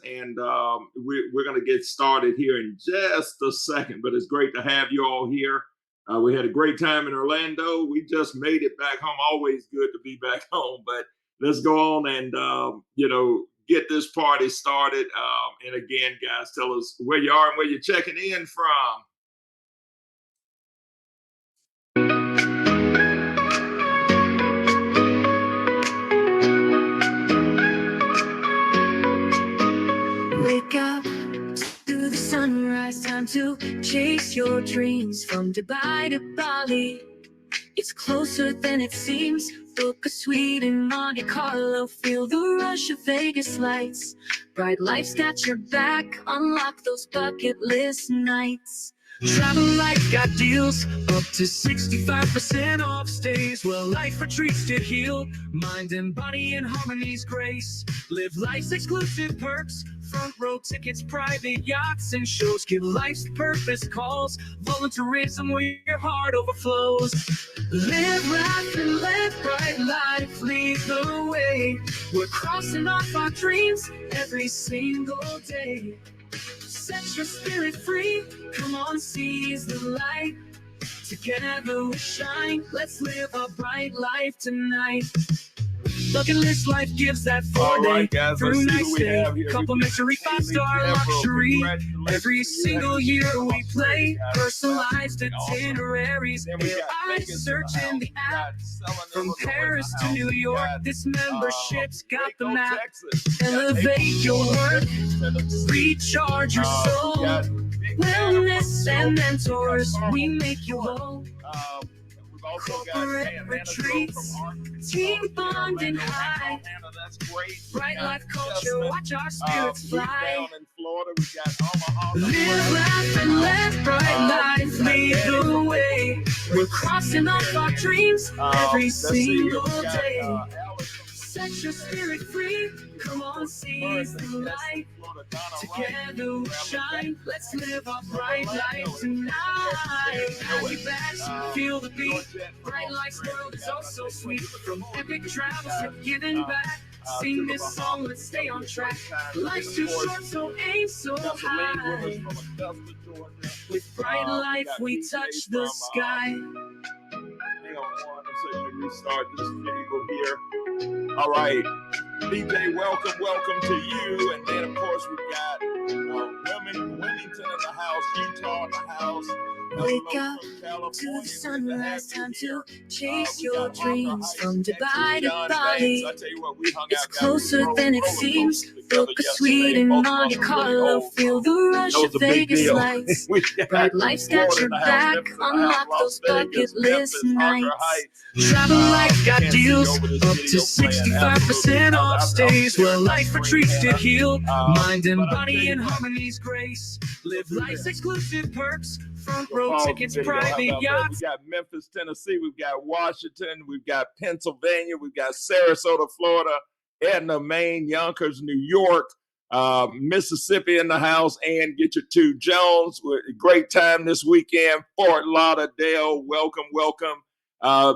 and we're going to get started here in just a second. But it's great to have you all here. We had a great time in Orlando. We just made it back home. Always good to be back home. But let's go on and get this party started. And again, guys, tell us where you are and where you're checking in from. Wake up to the sunrise, time to chase your dreams from Dubai to Bali. It's closer than it seems. Book a suite in Monte Carlo, feel the rush of Vegas lights. BryteLyfe's got your back, unlock those bucket list nights. Travel Life got deals up to 65% off stays. Well, Lyfe retreats to heal mind and body in harmony's grace. Live life's exclusive perks, front row tickets, private yachts and shows. Give life's purpose calls, volunteerism where your heart overflows. Live life and let BryteLyfe lead the way. We're crossing off our dreams every single day. Set your spirit free, come on, seize the light. Together we shine, let's live a bright life tonight. Bucket list life gives that 4-day through night stay, complimentary 5-star luxury. Every single year we play personalized itineraries. I search in the app from Paris to New York. This membership's got the map. Elevate your work, recharge your soul. Wellness and mentors, we make you whole. Corporate retreats, team bonding high. BryteLyfe culture, watch our spirits fly. Live life and let BryteLyfe lead the way. We're crossing off our dreams every single day. Set your spirit free, come on, seize the light. Together we shine, let's live our bright life tonight. As we bash, feel the beat. BryteLyfe's world is oh so sweet. From epic travels to giving back, sing this song, let's stay on track. Life's too short, so aim so high. With BryteLyfe, we touch the sky. Restart this video here. All right, DJ, welcome to you. And then, of course, we've got Wilmington in the house, Utah in the house. Wake up to the sunrise, time to chase your dreams from Dubai to Bali. It's closer than it seems. Book a suite in Monte Carlo, feel the rush of Vegas lights. BryteLyfe's got your back, unlock those bucket list nights. Travel Life got deals up to 65% off stays. Well, Lyfe retreats to heal mind and body in harmony's grace. Live life's exclusive perks, front row tickets, private yachts. We've got Memphis, Tennessee. We've got Washington. We've got Pennsylvania. We've got Sarasota, Florida, Edna, Maine, Yonkers, New York, Mississippi in the house, and get your two Jones. Great time this weekend. Fort Lauderdale. Welcome.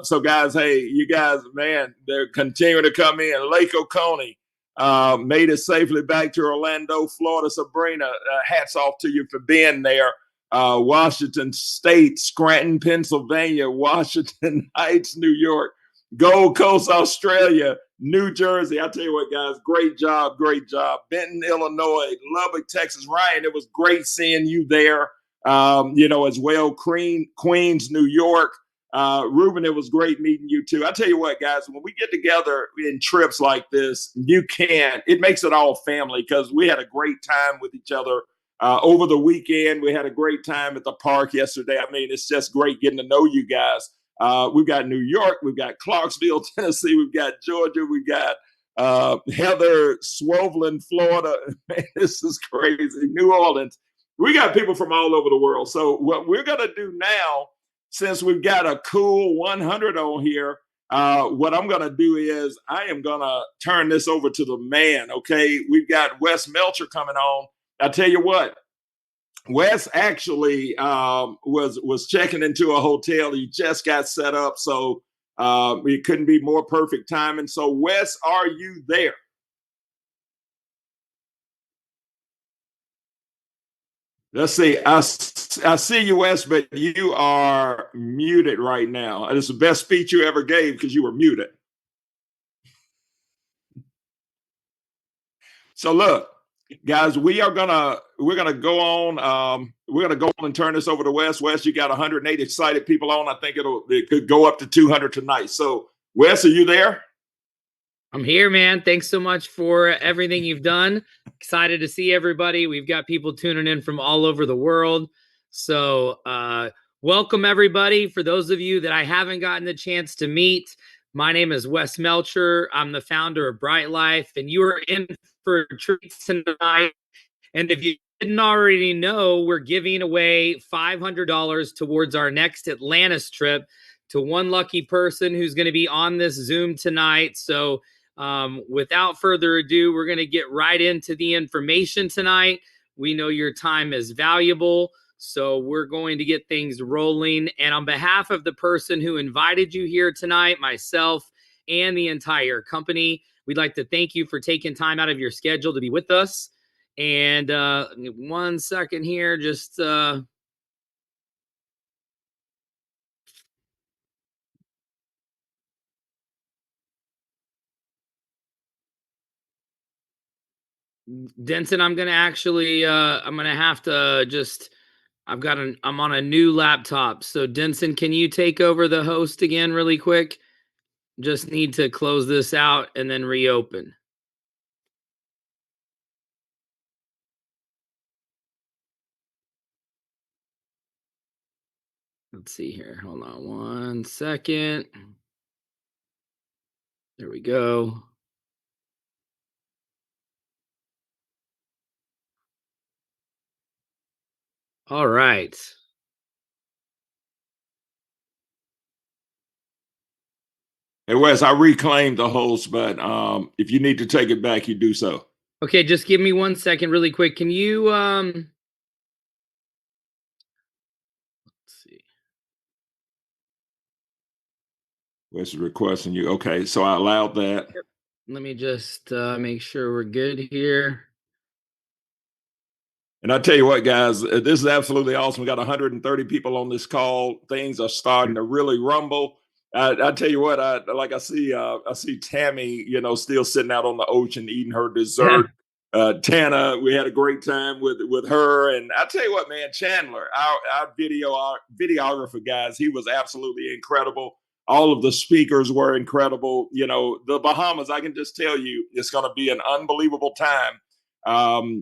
So, guys, hey, you guys, man, they're continuing to come in. Lake Oconee made it safely back to Orlando, Florida. Sabrina, hats off to you for being there. Washington State, Scranton, Pennsylvania, Washington Heights, New York, Gold Coast, Australia, New Jersey. I tell you what, guys, great job. Benton, Illinois, Lubbock, Texas. Ryan, it was great seeing you there, as well. Queens, New York. Ruben, it was great meeting you too. I tell you what, guys, when we get together in trips like this, it makes it all family, because we had a great time with each other over the weekend. We had a great time at the park yesterday. I mean, it's just great getting to know you guys. We've got New York, we've got Clarksville, Tennessee, we've got Georgia, we've got Heather, Swoveland, Florida. Man, this is crazy. New Orleans. We got people from all over the world. So what we're going to do now, since we've got a cool 100 on here, what I'm going to do is I am going to turn this over to the man, okay? We've got Wes Melcher coming on. I tell you what, Wes actually was checking into a hotel. He just got set up, so it couldn't be more perfect timing. So, Wes, are you there? Let's see. I see you, Wes, but you are muted right now. It's the best speech you ever gave because you were muted. So look, guys, we're gonna go on. We're gonna go on and turn this over to Wes. Wes, you got 108 excited people on. I think it could go up to 200 tonight. So Wes, are you there? I'm here, man. Thanks so much for everything you've done. Excited to see everybody. We've got people tuning in from all over the world. So welcome everybody. For those of you that I haven't gotten the chance to meet, my name is Wes Melcher. I'm the founder of BryteLyfe, and you are in for a treat tonight. And if you didn't already know, we're giving away $500 towards our next Atlantis trip to one lucky person who's going to be on this Zoom tonight. So without further ado, we're going to get right into the information tonight. We know your time is valuable, so we're going to get things rolling. And on behalf of the person who invited you here tonight, myself and the entire company, we'd like to thank you for taking time out of your schedule to be with us. And 1 second here, just Denson, I'm gonna actually I'm gonna have to just I'm on a new laptop. So Denson, can you take over the host again really quick? Just need to close this out and then reopen. Let's see here. Hold on 1 second. There we go. All right. Hey Wes, I reclaimed the host, but if you need to take it back, you do so. Okay, just give me 1 second really quick. Can you let's see. Wes is requesting you. Okay, so I allowed that. Let me just make sure we're good here. And I tell you what, guys, this is absolutely awesome. We got 130 people on this call. Things are starting to really rumble. I tell you what, I see Tammy, still sitting out on the ocean eating her dessert. Tana, we had a great time with her, and I tell you what, man, Chandler, our videographer, guys, he was absolutely incredible. All of the speakers were incredible. The Bahamas, I can just tell you, it's going to be an unbelievable time.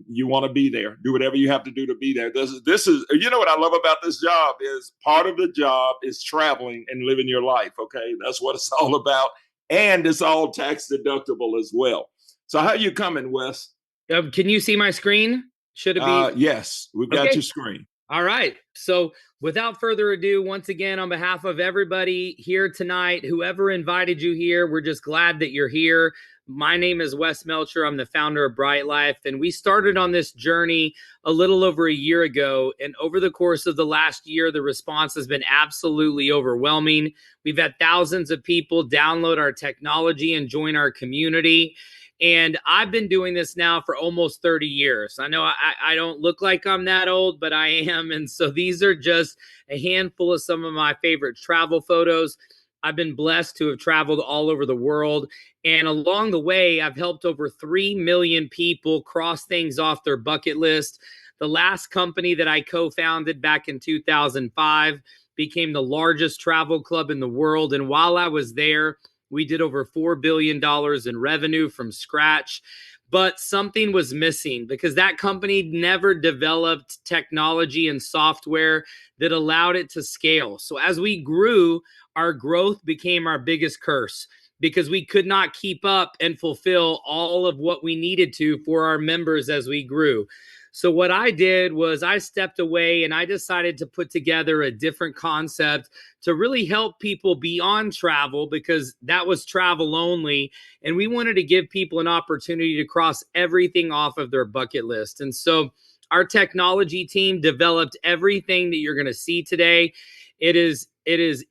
You want to be there, do whatever you have to do to be there. This is what I love about this job is part of the job is traveling and living your life. Okay, that's what it's all about, and it's all tax deductible as well. So how you coming, Wes? Can you see my screen? Should it be? Yes, we've got your screen. All right. So without further ado, once again, on behalf of everybody here tonight, whoever invited you here, we're just glad that you're here. My name is Wes Melcher. I'm the founder of BryteLyfe, and we started on this journey a little over a year ago. And over the course of the last year, the response has been absolutely overwhelming. We've had thousands of people download our technology and join our community. And I've been doing this now for almost 30 years. I know I don't look like I'm that old, but I am. And so these are just a handful of some of my favorite travel photos. I've been blessed to have traveled all over the world. And along the way, I've helped over 3 million people cross things off their bucket list. The last company that I co-founded back in 2005 became the largest travel club in the world. And while I was there, we did over $4 billion in revenue from scratch. But something was missing because that company never developed technology and software that allowed it to scale. So as we grew, our growth became our biggest curse because we could not keep up and fulfill all of what we needed to for our members as we grew. So what I did was I stepped away and I decided to put together a different concept to really help people beyond travel because that was travel only. And we wanted to give people an opportunity to cross everything off of their bucket list. And so our technology team developed everything that you're going to see today. It is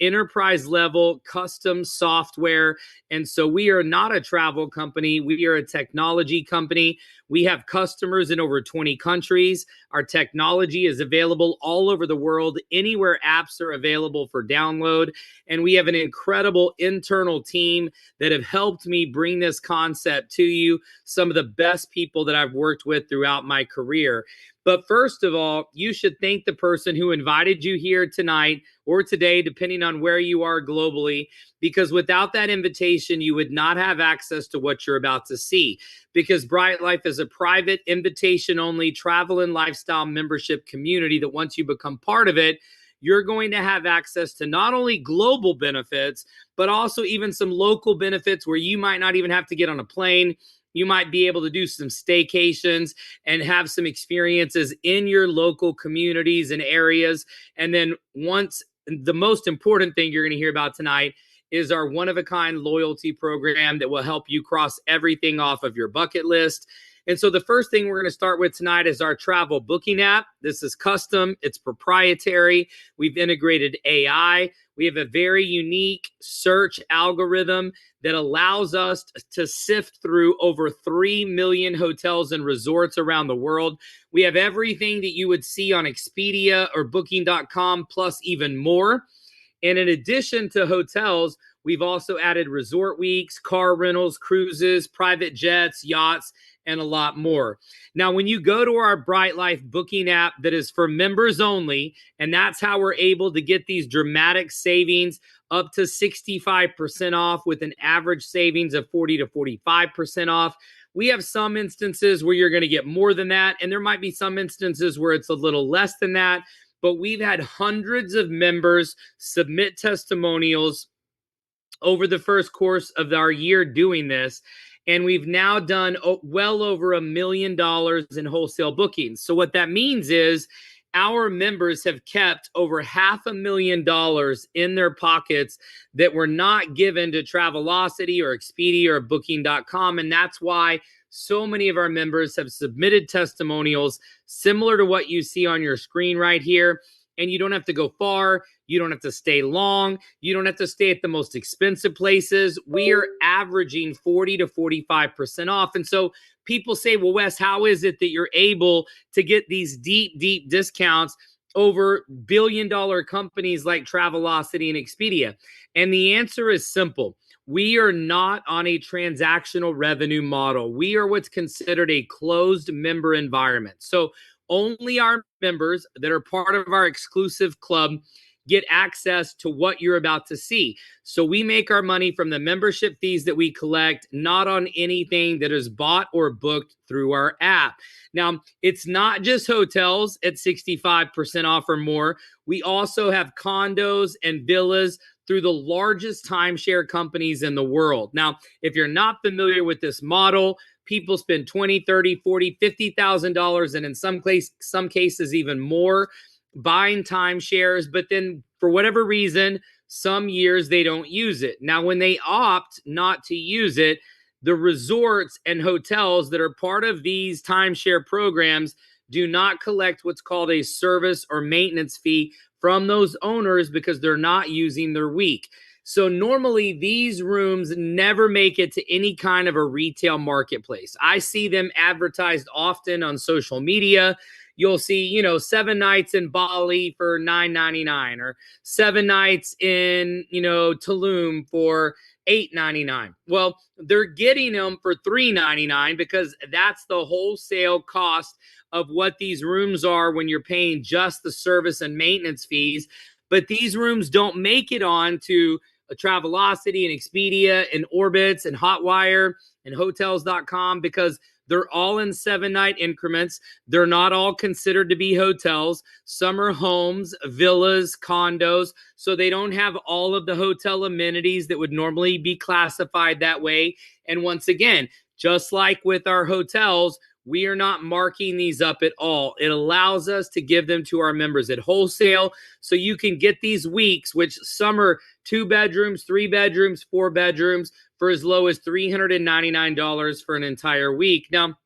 enterprise level custom software. And so we are not a travel company. We are a technology company. We have customers in over 20 countries. Our technology is available all over the world, anywhere apps are available for download. And we have an incredible internal team that have helped me bring this concept to you, some of the best people that I've worked with throughout my career. But first of all, you should thank the person who invited you here tonight or today, depending on where you are globally, because without that invitation, you would not have access to what you're about to see. Because BryteLyfe is a private, invitation-only travel and lifestyle membership community that once you become part of it, you're going to have access to not only global benefits, but also even some local benefits where you might not even have to get on a plane. You might be able to do some staycations and have some experiences in your local communities and areas. And then the most important thing you're going to hear about tonight is our one-of-a-kind loyalty program that will help you cross everything off of your bucket list. And so the first thing we're going to start with tonight is our travel booking app. This is custom. It's proprietary. We've integrated AI. We have a very unique search algorithm that allows us to sift through over 3 million hotels and resorts around the world. We have everything that you would see on Expedia or Booking.com, plus even more. And in addition to hotels, we've also added resort weeks, car rentals, cruises, private jets, yachts, and a lot more. Now, when you go to our BryteLyfe booking app that is for members only, and that's how we're able to get these dramatic savings up to 65% off with an average savings of 40 to 45% off. We have some instances where you're going to get more than that, and there might be some instances where it's a little less than that. But we've had hundreds of members submit testimonials over the first course of our year doing this. And we've now done well over $1 million in wholesale bookings. So what that means is our members have kept over $500,000 in their pockets that were not given to Travelocity or Expedia or Booking.com. And that's why so many of our members have submitted testimonials similar to what you see on your screen right here. And you don't have to go far. You don't have to stay long. You don't have to stay at the most expensive places. We are averaging 40 to 45% off. And so people say, well, Wes, how is it that you're able to get these deep, deep discounts over billion-dollar companies like Travelocity and Expedia? And the answer is simple. We are not on a transactional revenue model. We are what's considered a closed member environment. So only our members that are part of our exclusive club get access to what you're about to see. So we make our money from the membership fees that we collect, not on anything that is bought or booked through our app. Now, it's not just hotels at 65% off or more. We also have condos and villas through the largest timeshare companies in the world. Now, if you're not familiar with this model, people spend $20,000, $30,000, $40,000, $50,000, and in some cases even more buying timeshares, but then for whatever reason, some years they don't use it. Now, when they opt not to use it, the resorts and hotels that are part of these timeshare programs do not collect what's called a service or maintenance fee from those owners because they're not using their week. So normally these rooms never make it to any kind of a retail marketplace. I see them advertised often on social media. You'll see, 7 nights in Bali for $9.99 or 7 nights in, Tulum for $8.99. Well, they're getting them for $3.99 because that's the wholesale cost of what these rooms are when you're paying just the service and maintenance fees. But these rooms don't make it on to Travelocity and Expedia and Orbitz and Hotwire and Hotels.com because they're all in 7-night increments. They're not all considered to be hotels. Some are homes, villas, condos. So they don't have all of the hotel amenities that would normally be classified that way. And once again, just like with our hotels, we are not marking these up at all. It allows us to give them to our members at wholesale. So you can get these weeks, which some are 2 bedrooms, 3 bedrooms, 4 bedrooms, for as low as $399 for an entire week. Now,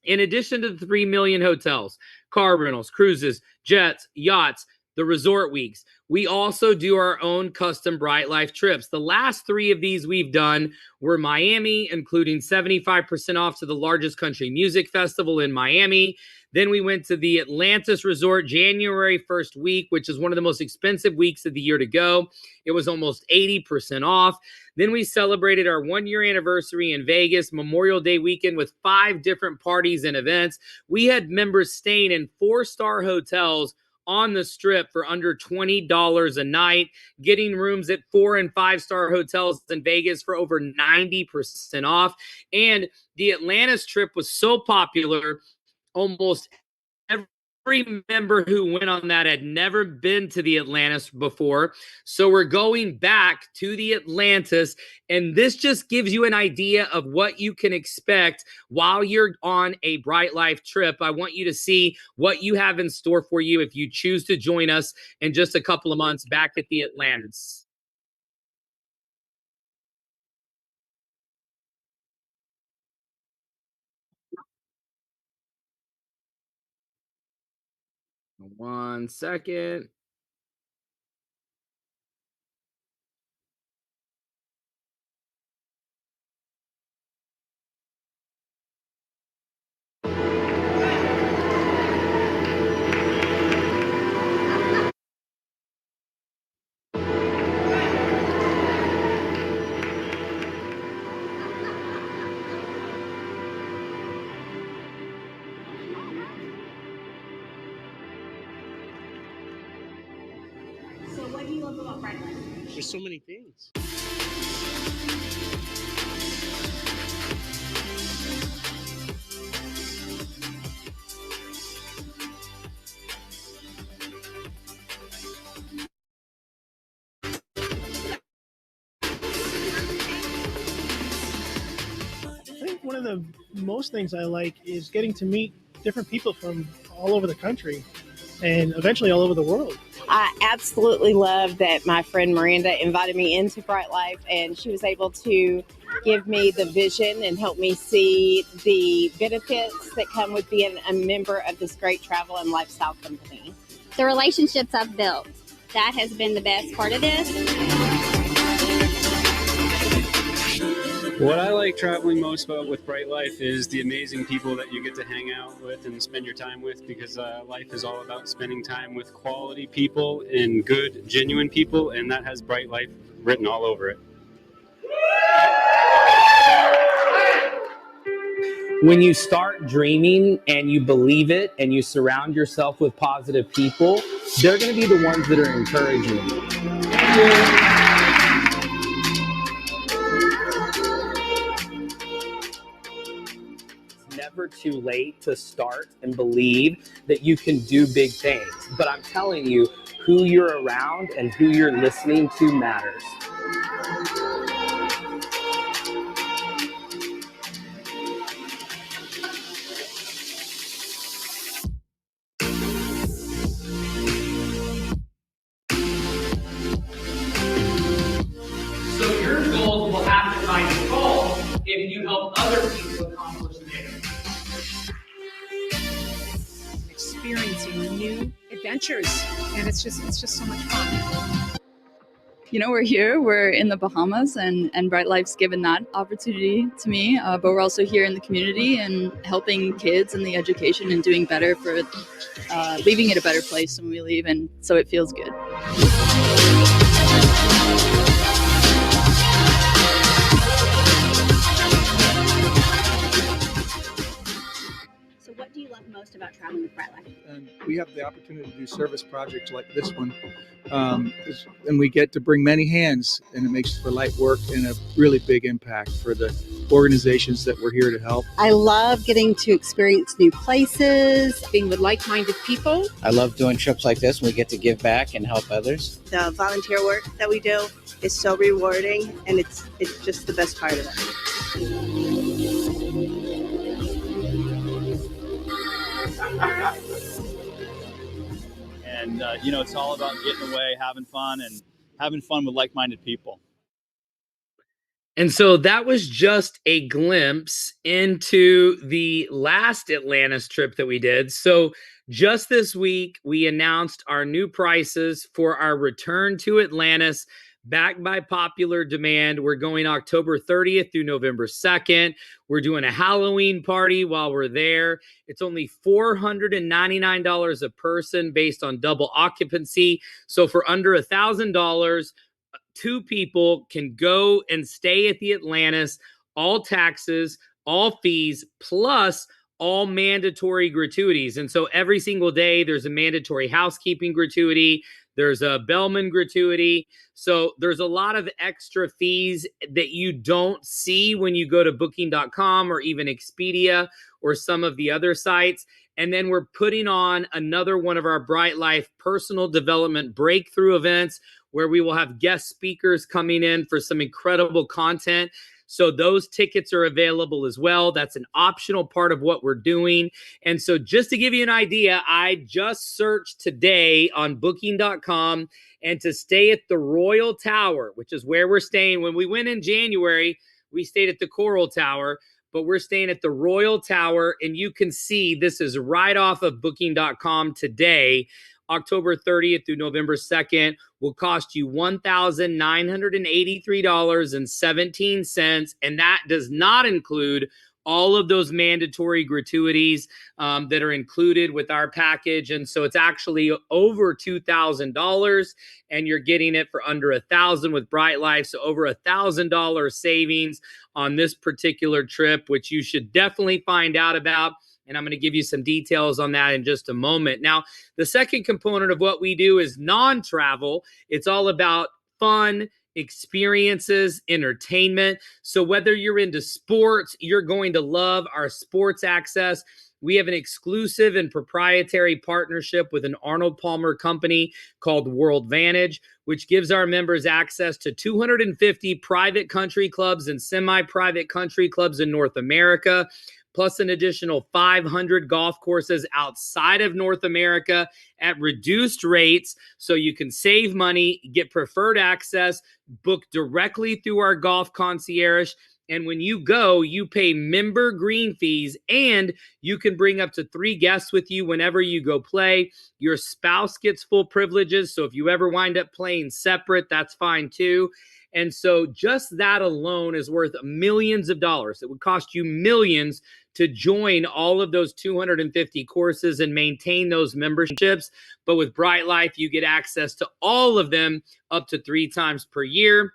in addition to the 3 million hotels, car rentals, cruises, jets, yachts, the resort weeks. We also do our own custom BryteLyfe trips. The last 3 of these we've done were Miami, including 75% off to the largest country music festival in Miami. Then we went to the Atlantis Resort January 1st week, which is one of the most expensive weeks of the year to go. It was almost 80% off. Then we celebrated our 1-year anniversary in Vegas, Memorial Day weekend, with 5 different parties and events. We had members staying in 4-star hotels on the Strip for under $20 a night, getting rooms at 4- and 5-star hotels in Vegas for over 90% off. And the Atlantis trip was so popular, almost every member who went on that had never been to the Atlantis before. So we're going back to the Atlantis, and this just gives you an idea of what you can expect while you're on a BryteLyfe trip. I want you to see what you have in store for you if you choose to join us in just a couple of months back at the Atlantis. One second. So what do you love about BryteLyfe? There's so many things. I think one of the most things I like is getting to meet different people from all over the country and eventually all over the world. I absolutely love that my friend Miranda invited me into BryteLyfe, and she was able to give me the vision and help me see the benefits that come with being a member of this great travel and lifestyle company. The relationships I've built, that has been the best part of this. What I like traveling most about with BryteLyfe is the amazing people that you get to hang out with and spend your time with, because life is all about spending time with quality people and good, genuine people, and that has BryteLyfe written all over it. When you start dreaming and you believe it and you surround yourself with positive people, they're going to be the ones that are encouraging you. Never too late to start and believe that you can do big things. But I'm telling you, who you're around and who you're listening to matters. So your goals will have to find goals if you help other people accomplish theirs. Experiencing new adventures, and it's just so much fun. You know, we're in the Bahamas, and BryteLyfe's given that opportunity to me, but we're also here in the community and helping kids in the education and doing better for leaving it a better place when we leave, and so it feels good. So what do you love most about traveling with BryteLyfe? And we have the opportunity to do service projects like this one, and we get to bring many hands, and it makes for light work and a really big impact for the organizations that we're here to help. I love getting to experience new places, being with like-minded people. I love doing trips like this when we get to give back and help others. The volunteer work that we do is so rewarding, and it's just the best part of it. And, you know, it's all about getting away, having fun with like-minded people. And so that was just a glimpse into the last Atlantis trip that we did. So just this week, we announced our new prices for our return to Atlantis, backed by popular demand. We're going October 30th through November 2nd. We're doing a Halloween party while we're there. It's only $499 a person based on double occupancy. So for under $1,000, two people can go and stay at the Atlantis, all taxes, all fees, plus all mandatory gratuities. And so every single day there's a mandatory housekeeping gratuity, there's a bellman gratuity. So there's a lot of extra fees that you don't see when you go to booking.com or even Expedia or some of the other sites. And then we're putting on another one of our BryteLyfe personal development breakthrough events where we will have guest speakers coming in for some incredible content. So those tickets are available as well. That's an optional part of what we're doing. And so just to give you an idea, I just searched today on booking.com, and to stay at the Royal Tower, which is where we're staying. When we went in January, we stayed at the Coral Tower, but we're staying at the Royal Tower, and you can see this is right off of booking.com today. October 30th through November 2nd will cost you $1,983.17, and that does not include all of those mandatory gratuities that are included with our package. And so it's actually over $2,000, and you're getting it for under $1,000 with BryteLyfe. So over $1,000 savings on this particular trip, which you should definitely find out about. And I'm going to give you some details on that in just a moment. Now, the second component of what we do is non-travel. It's all about fun, experiences, entertainment. So whether you're into sports, you're going to love our sports access. We have an exclusive and proprietary partnership with an Arnold Palmer company called World Vantage, which gives our members access to 250 private country clubs and semi-private country clubs in North America, plus an additional 500 golf courses outside of North America at reduced rates, so you can save money, get preferred access, book directly through our golf concierge. And when you go, you pay member green fees, and you can bring up to 3 guests with you whenever you go play. Your spouse gets full privileges, so if you ever wind up playing separate, that's fine too. And so just that alone is worth millions of dollars. It would cost you millions to join all of those 250 courses and maintain those memberships. But with BryteLyfe, you get access to all of them up to 3 times per year.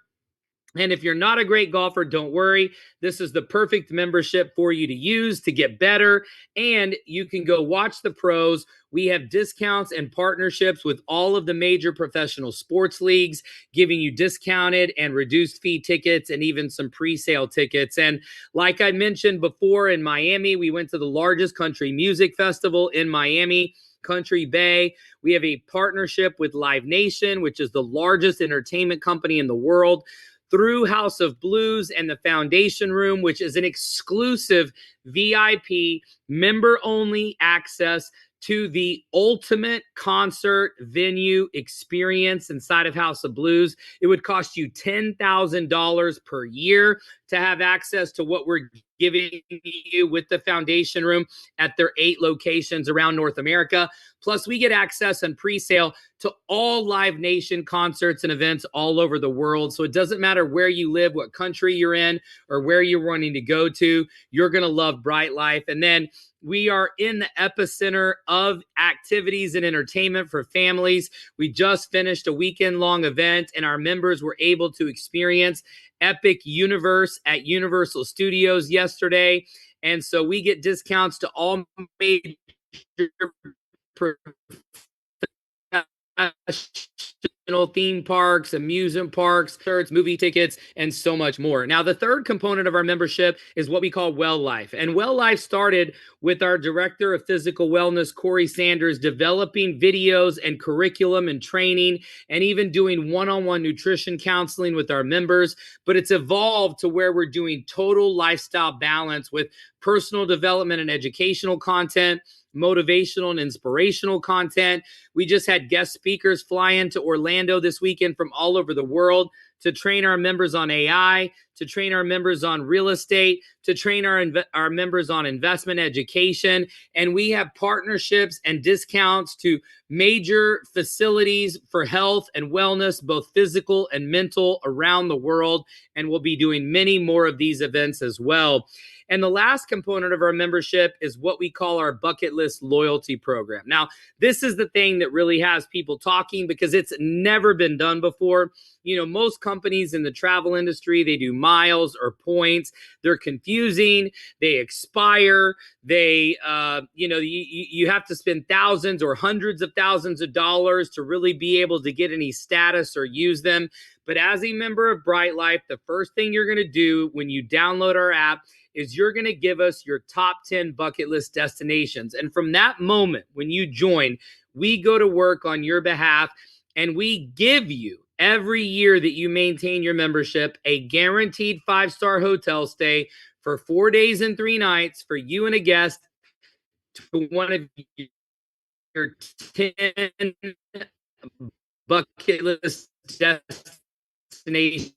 And if you're not a great golfer, don't worry. This is the perfect membership for you to use to get better. And you can go watch the pros. We have discounts and partnerships with all of the major professional sports leagues, giving you discounted and reduced fee tickets and even some pre-sale tickets. And like I mentioned before, in Miami, we went to the largest country music festival in Miami, Country Bay. We have a partnership with Live Nation, which is the largest entertainment company in the world, through House of Blues and the Foundation Room, which is an exclusive VIP member-only access to the ultimate concert venue experience inside of House of Blues. It would cost you $10,000 per year to have access to what we're giving you with the Foundation Room at their 8 locations around North America. Plus, we get access and pre-sale to all Live Nation concerts and events all over the world. So it doesn't matter where you live, what country you're in, or where you're wanting to go to, you're going to love BryteLyfe. And then we are in the epicenter of activities and entertainment for families. We just finished a weekend-long event, and our members were able to experience Epic Universe at Universal Studios yesterday. And so we get discounts to all major theme parks, amusement parks, concerts, movie tickets, and so much more. Now, the third component of our membership is what we call BryteLyfe. And BryteLyfe started with our director of physical wellness, Corey Sanders, developing videos and curriculum and training, and even doing one-on-one nutrition counseling with our members. But it's evolved to where we're doing total lifestyle balance with personal development and educational content, motivational and inspirational content. We just had guest speakers fly into Orlando this weekend from all over the world to train our members on AI, to train our members on real estate, to train our members on investment education. And we have partnerships and discounts to major facilities for health and wellness, both physical and mental, around the world. And we'll be doing many more of these events as well. And the last component of our membership is what we call our bucket list loyalty program. Now, this is the thing that really has people talking because it's never been done before. You know, most companies in the travel industry, they do miles or points. They're confusing. They expire. They, you have to spend thousands or hundreds of thousands of dollars to really be able to get any status or use them. But as a member of BryteLyfe, the first thing you're going to do when you download our app is you're going to give us your top 10 bucket list destinations. And from that moment, when you join, we go to work on your behalf and we give you, every year that you maintain your membership, a guaranteed 5-star hotel stay for 4 days and 3 nights for you and a guest to one of your 10 bucket list destinations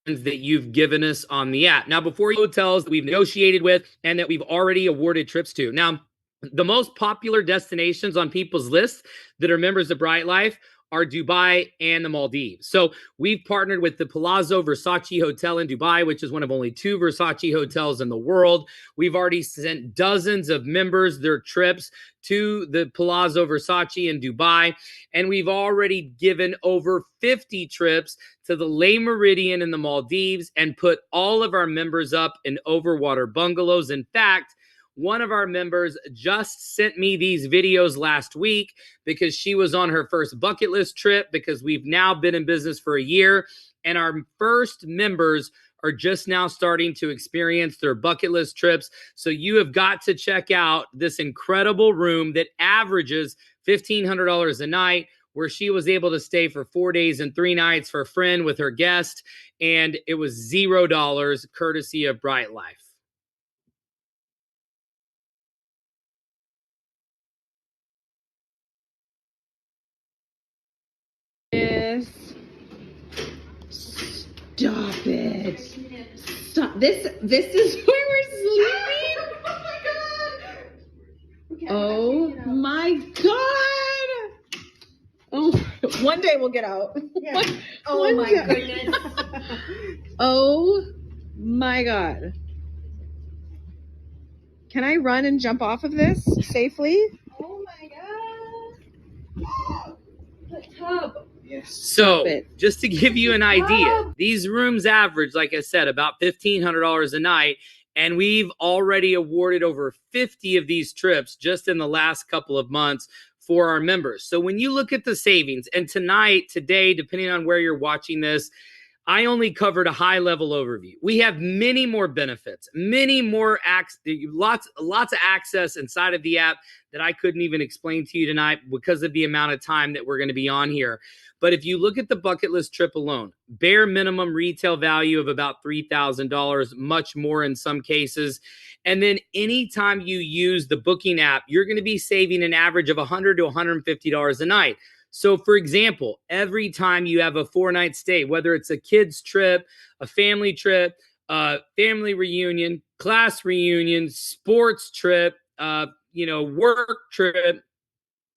that you've given us on the app. Now, before you hotels that we've negotiated with and that we've already awarded trips to. Now, the most popular destinations on people's lists that are members of BryteLyfe are Dubai and the Maldives. So we've partnered with the Palazzo Versace Hotel in Dubai, which is one of only 2 Versace hotels in the world. We've already sent dozens of members their trips to the Palazzo Versace in Dubai. And we've already given over 50 trips to the Le Méridien in the Maldives and put all of our members up in overwater bungalows. In fact, one of our members just sent me these videos last week because she was on her first bucket list trip, because we've now been in business for a year and our first members are just now starting to experience their bucket list trips. So you have got to check out this incredible room that averages $1,500 a night, where she was able to stay for 4 days and 3 nights for a friend with her guest. And it was $0 courtesy of BryteLyfe. Stop it. Stop. This is where we're sleeping? Oh my god. Oh, one day we'll get out. Yeah. Oh my goodness. Oh my god. Can I run and jump off of this safely? Oh my god. The tub. So just to give you an idea, these rooms average, like I said, about $1,500 a night. And we've already awarded over 50 of these trips just in the last couple of months for our members. So when you look at the savings, and today, depending on where you're watching this, I only covered a high-level overview. We have many more benefits, many more lots of access inside of the app that I couldn't even explain to you tonight because of the amount of time that we're going to be on here. But if you look at the bucket list trip alone, bare minimum retail value of about $3,000, much more in some cases. And then anytime you use the booking app, you're going to be saving an average of $100 to $150 a night. So for example, every time you have a 4-night stay, whether it's a kid's trip, a family trip, family reunion, class reunion, sports trip, work trip,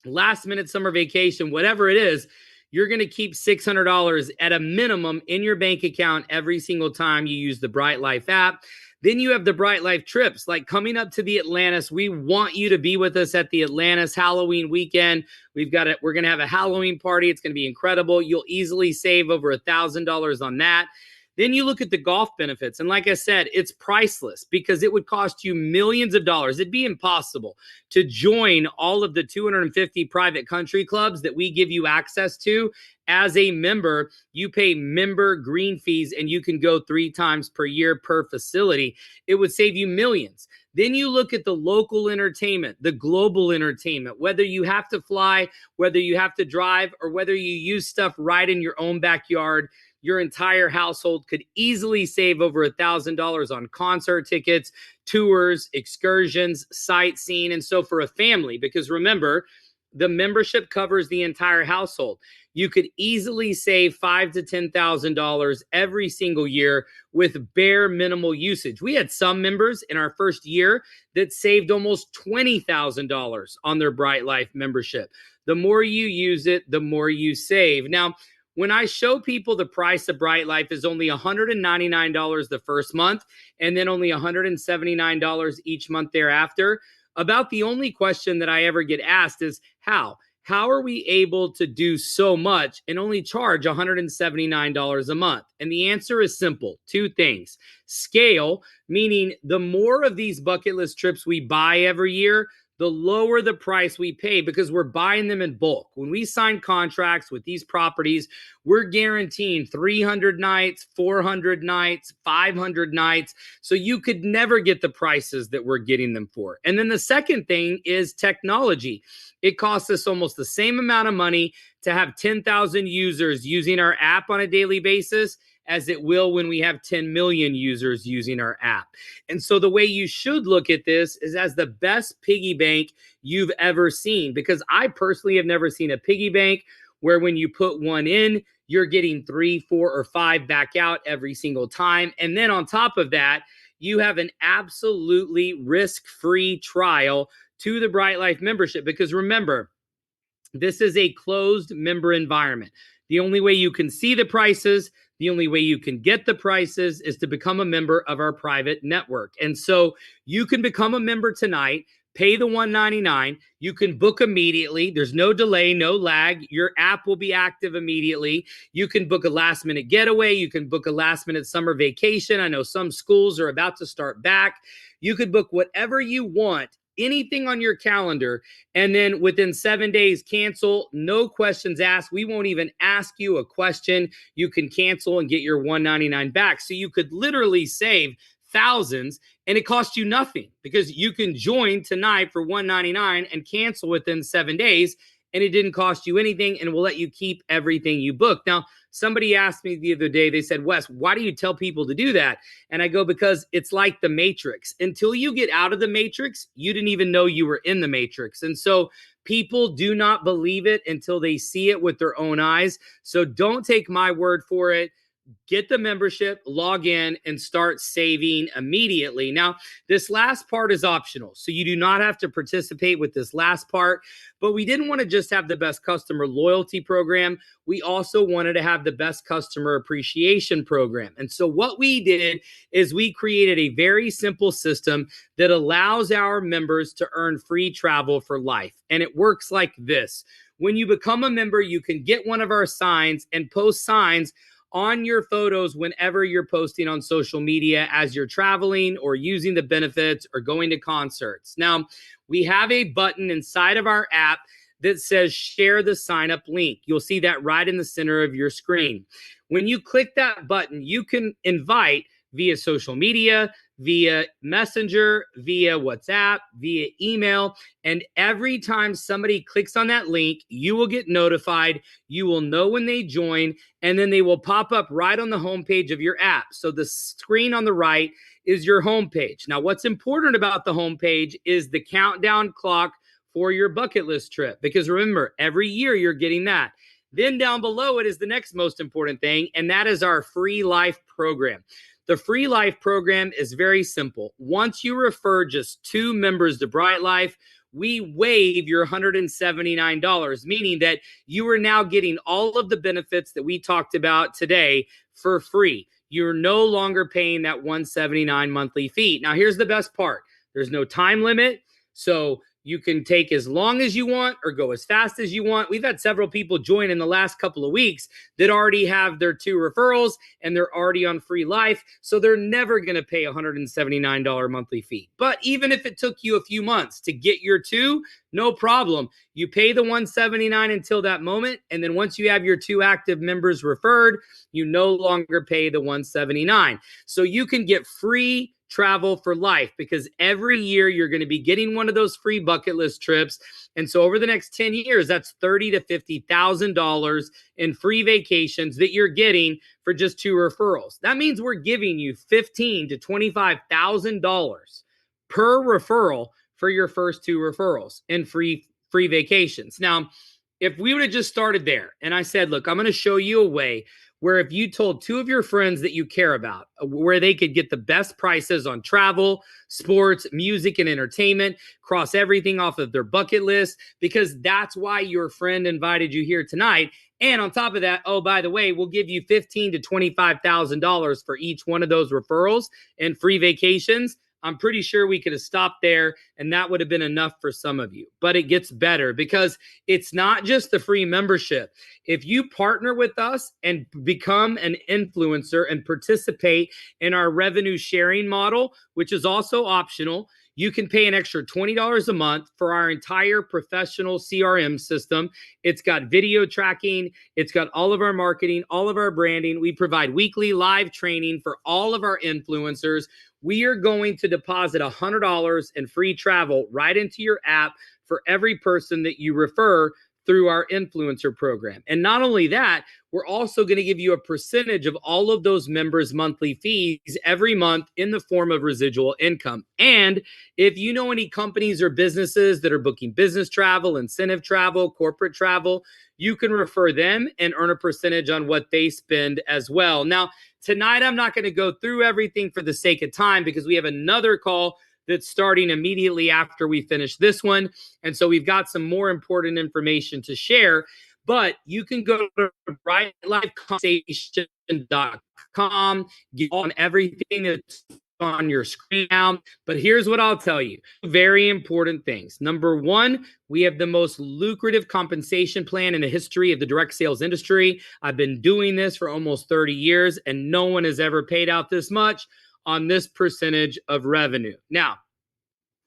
last minute summer vacation, whatever it is, you're going to keep $600 at a minimum in your bank account every single time you use the BryteLyfe app. Then you have the BryteLyfe trips, like coming up to the Atlantis. We want you to be with us at the Atlantis Halloween weekend. We're going to have a Halloween party. It's going to be incredible. You'll easily save over $1,000 on that. Then you look at the golf benefits. And like I said, it's priceless because it would cost you millions of dollars. It'd be impossible to join all of the 250 private country clubs that we give you access to. As a member, you pay member green fees and you can go 3 times per year per facility. It would save you millions. Then you look at the local entertainment, the global entertainment, whether you have to fly, whether you have to drive, or whether you use stuff right in your own backyard. Your entire household could easily save over $1,000 on concert tickets, tours, excursions, sightseeing. And so for a family, because remember, the membership covers the entire household. You could easily save $5,000 to $10,000 every single year with bare minimal usage. We had some members in our first year that saved almost $20,000 on their BryteLyfe membership. The more you use it, the more you save. Now, when I show people the price of BryteLyfe is only $199 the first month and then only $179 each month thereafter, about the only question that I ever get asked is how? How are we able to do so much and only charge $179 a month? And the answer is simple. Two things. Scale, meaning the more of these bucket list trips we buy every year, the lower the price we pay because we're buying them in bulk. When we sign contracts with these properties, we're guaranteeing 300 nights, 400 nights, 500 nights. So you could never get the prices that we're getting them for. And then the second thing is technology. It costs us almost the same amount of money to have 10,000 users using our app on a daily basis as it will when we have 10 million users using our app. And so the way you should look at this is as the best piggy bank you've ever seen, because I personally have never seen a piggy bank where when you put one in, you're getting 3, 4, or 5 back out every single time. And then on top of that, you have an absolutely risk-free trial to the BryteLyfe membership. Because remember, this is a closed member environment. The only way you can see the prices, the only way you can get the prices is to become a member of our private network. And so you can become a member tonight, pay the $199. You can book immediately. There's no delay, no lag. Your app will be active immediately. You can book a last minute getaway. You can book a last minute summer vacation. I know some schools are about to start back. You could book whatever you want, anything on your calendar, and then within 7 days cancel, no questions asked. We won't even ask you a question. You can cancel and get your $199 back. So you could literally save thousands and it costs you nothing because you can join tonight for $199 and cancel within 7 days and it didn't cost you anything, and we'll let you keep everything you booked. Now, somebody asked me the other day, they said, Wes, why do you tell people to do that? And I go, because it's like the Matrix. Until you get out of the Matrix, you didn't even know you were in the Matrix. And so people do not believe it until they see it with their own eyes. So don't take my word for it. Get the membership, log in, and start saving immediately. Now, this last part is optional, so you do not have to participate with this last part, but we didn't want to just have the best customer loyalty program. We also wanted to have the best customer appreciation program. And so what we did is we created a very simple system that allows our members to earn free travel for life. And it works like this. When you become a member, you can get one of our signs and post signs on your photos whenever you're posting on social media as you're traveling or using the benefits or going to concerts. Now, we have a button inside of our app that says share the sign up link. You'll see that right in the center of your screen. When you click that button, you can invite via social media, via Messenger, via WhatsApp, via email. And every time somebody clicks on that link, you will get notified. You will know when they join, and then they will pop up right on the homepage of your app. So the screen on the right is your homepage. Now, what's important about the homepage is the countdown clock for your bucket list trip, because remember, every year you're getting that. Then down below it is the next most important thing, and that is our free life program. The free life program is very simple. Once you refer just 2 members to BryteLyfe, we waive your $179, meaning that you are now getting all of the benefits that we talked about today for free. You're no longer paying that $179 monthly fee. Now, here's the best part. There's no time limit, so you can take as long as you want or go as fast as you want. We've had several people join in the last couple of weeks that already have their 2 referrals and they're already on free life. So they're never going to pay $179 monthly fee. But even if it took you a few months to get your 2, no problem. You pay the $179 until that moment. And then once you have your 2 active members referred, you no longer pay the $179. So you can get free travel for life, because every year you're going to be getting one of those free bucket list trips. And so over the next 10 years, that's $30,000 to $50,000 in free vacations that you're getting for just 2 referrals. That means we're giving you $15,000 to $25,000 per referral for your first 2 referrals in free free vacations. Now, if we would have just started there and I said, look, I'm going to show you a way where if you told 2 of your friends that you care about, where they could get the best prices on travel, sports, music, and entertainment, cross everything off of their bucket list, because that's why your friend invited you here tonight. And on top of that, oh, by the way, we'll give you $15,000 to $25,000 for each one of those referrals and free vacations. I'm pretty sure we could have stopped there and that would have been enough for some of you. But it gets better because it's not just the free membership. If you partner with us and become an influencer and participate in our revenue sharing model, which is also optional, you can pay an extra $20 a month for our entire professional CRM system. It's got video tracking. It's got all of our marketing, all of our branding. We provide weekly live training for all of our influencers. We are going to deposit $100 in free travel right into your app for every person that you refer through our influencer program. And not only that, we're also going to give you a percentage of all of those members' monthly fees every month in the form of residual income. And if you know any companies or businesses that are booking business travel, incentive travel, corporate travel, you can refer them and earn a percentage on what they spend as well. Now, tonight, I'm not going to go through everything for the sake of time because we have another call that's starting immediately after we finish this one. And so we've got some more important information to share, but you can go to BryteLyfeConversation.com, get on everything that's on your screen now. But here's what I'll tell you. Very important things. Number one, we have the most lucrative compensation plan in the history of the direct sales industry. I've been doing this for almost 30 years, and no one has ever paid out this much on this percentage of revenue. Now,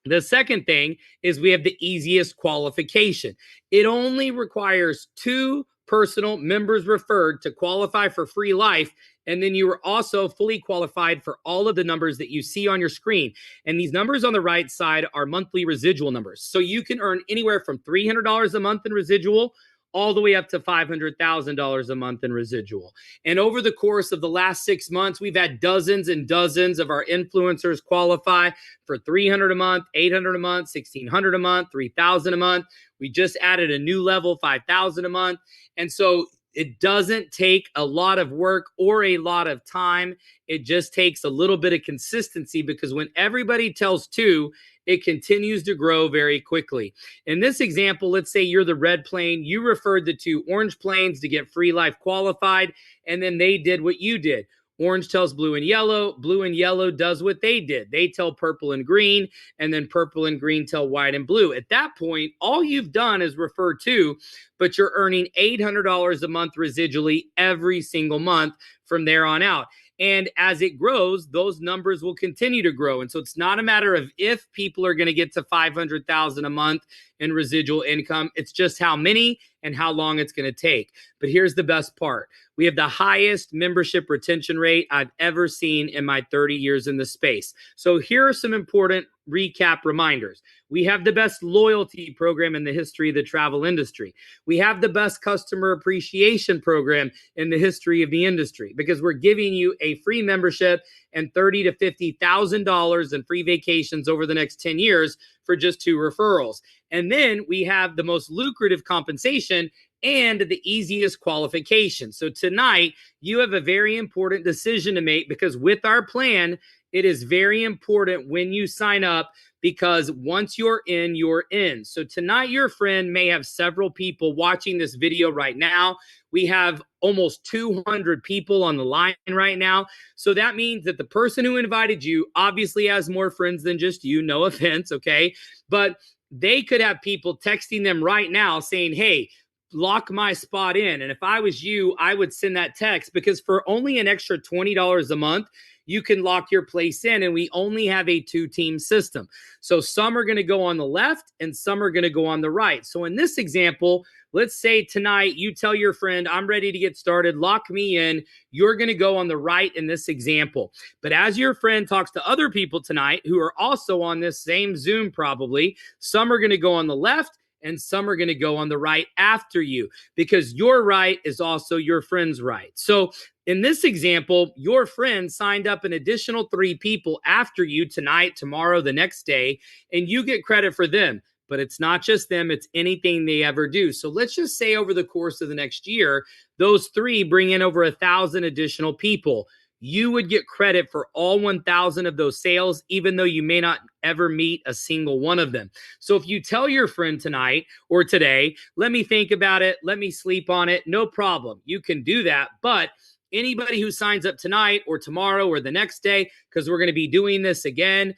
the second thing is we have the easiest qualification. It only requires 2 personal members referred to qualify for free life. And then you are also fully qualified for all of the numbers that you see on your screen. And these numbers on the right side are monthly residual numbers. So you can earn anywhere from $300 a month in residual all the way up to $500,000 a month in residual. And over the course of the last 6 months, we've had dozens and dozens of our influencers qualify for $300 a month, $800 a month, $1,600 a month, $3,000 a month. We just added a new level, $5,000 a month. And so it doesn't take a lot of work or a lot of time. It just takes a little bit of consistency because when everybody tells 2, it continues to grow very quickly. In this example, let's say you're the red plane. You referred the 2 orange planes to get free life qualified, and then they did what you did. Orange tells blue and yellow does what they did. They tell purple and green, and then purple and green tell white and blue. At that point, all you've done is refer 2, but you're earning $800 a month residually every single month from there on out. And as it grows, those numbers will continue to grow. And so it's not a matter of if people are going to get to $500,000 a month in residual income. It's just how many and how long it's going to take. But here's the best part. We have the highest membership retention rate I've ever seen in my 30 years in the space. So here are some important recap reminders. We have the best loyalty program in the history of the travel industry. We have the best customer appreciation program in the history of the industry because we're giving you a free membership and $30,000 to $50,000 in free vacations over the next 10 years for just 2 referrals. And then we have the most lucrative compensation and the easiest qualification. So tonight, you have a very important decision to make because with our plan, it is very important when you sign up because once you're in, you're in. So tonight, your friend may have several people watching this video right now. We have almost 200 people on the line right now. So that means that the person who invited you obviously has more friends than just you. No offense, okay? But they could have people texting them right now saying, hey, lock my spot in. And if I was you, I would send that text because for only an extra $20 a month, you can lock your place in. And we only have a 2-team system. So some are going to go on the left and some are going to go on the right. So in this example, let's say tonight you tell your friend, I'm ready to get started, lock me in. You're going to go on the right in this example. But as your friend talks to other people tonight who are also on this same Zoom probably, some are going to go on the left and some are going to go on the right after you because your right is also your friend's right. So in this example, your friend signed up an additional 3 people after you tonight, tomorrow, the next day, and you get credit for them. But it's not just them, it's anything they ever do. So let's just say over the course of the next year, those 3 bring in over 1,000 additional people. You would get credit for all 1,000 of those sales, even though you may not ever meet a single one of them. So if you tell your friend tonight or today, let me think about it, let me sleep on it, no problem. You can do that. But anybody who signs up tonight or tomorrow or the next day, because we're going to be doing this again.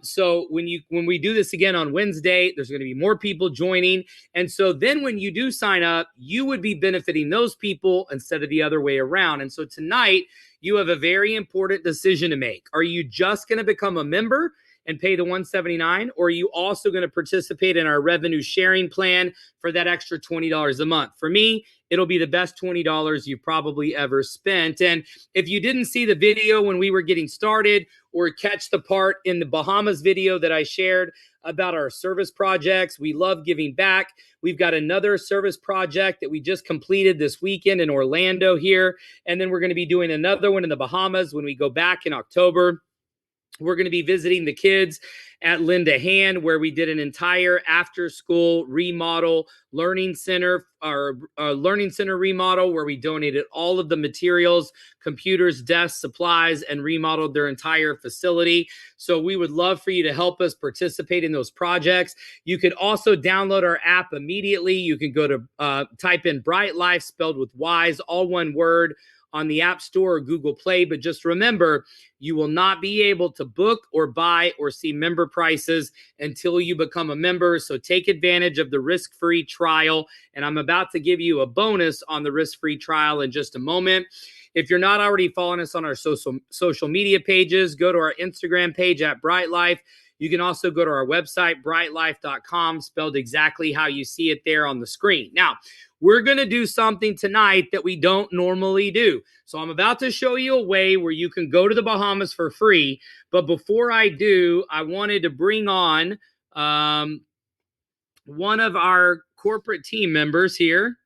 So when we do this again on Wednesday, there's going to be more people joining. And so then when you do sign up, you would be benefiting those people instead of the other way around. And so tonight you have a very important decision to make. Are you just going to become a member and pay the $179, or are you also going to participate in our revenue sharing plan for that extra $20 a month? For me, it'll be the best $20 you've probably ever spent. And if you didn't see the video when we were getting started, or catch the part in the Bahamas video that I shared about our service projects, we love giving back. We've got another service project that we just completed this weekend in Orlando here. And then we're going to be doing another one in the Bahamas when we go back in October. We're going to be visiting the kids at Linda Hand, where we did an entire after-school remodel learning center, our learning center remodel, where we donated all of the materials, computers, desks, supplies, and remodeled their entire facility. So we would love for you to help us participate in those projects. You can also download our app immediately. You can go to type in BryteLyfe, spelled with Y's, all one word, on the App Store or Google Play. But just remember, you will not be able to book or buy or see member prices until you become a member. So take advantage of the risk-free trial. And I'm about to give you a bonus on the risk-free trial in just a moment. If you're not already following us on our social media pages, go to our Instagram page at BryteLyfe. You can also go to our website, BryteLyfe.com, spelled exactly how you see it there on the screen. Now, we're going to do something tonight that we don't normally do. So I'm about to show you a way where you can go to the Bahamas for free. But before I do, I wanted to bring on one of our corporate team members here.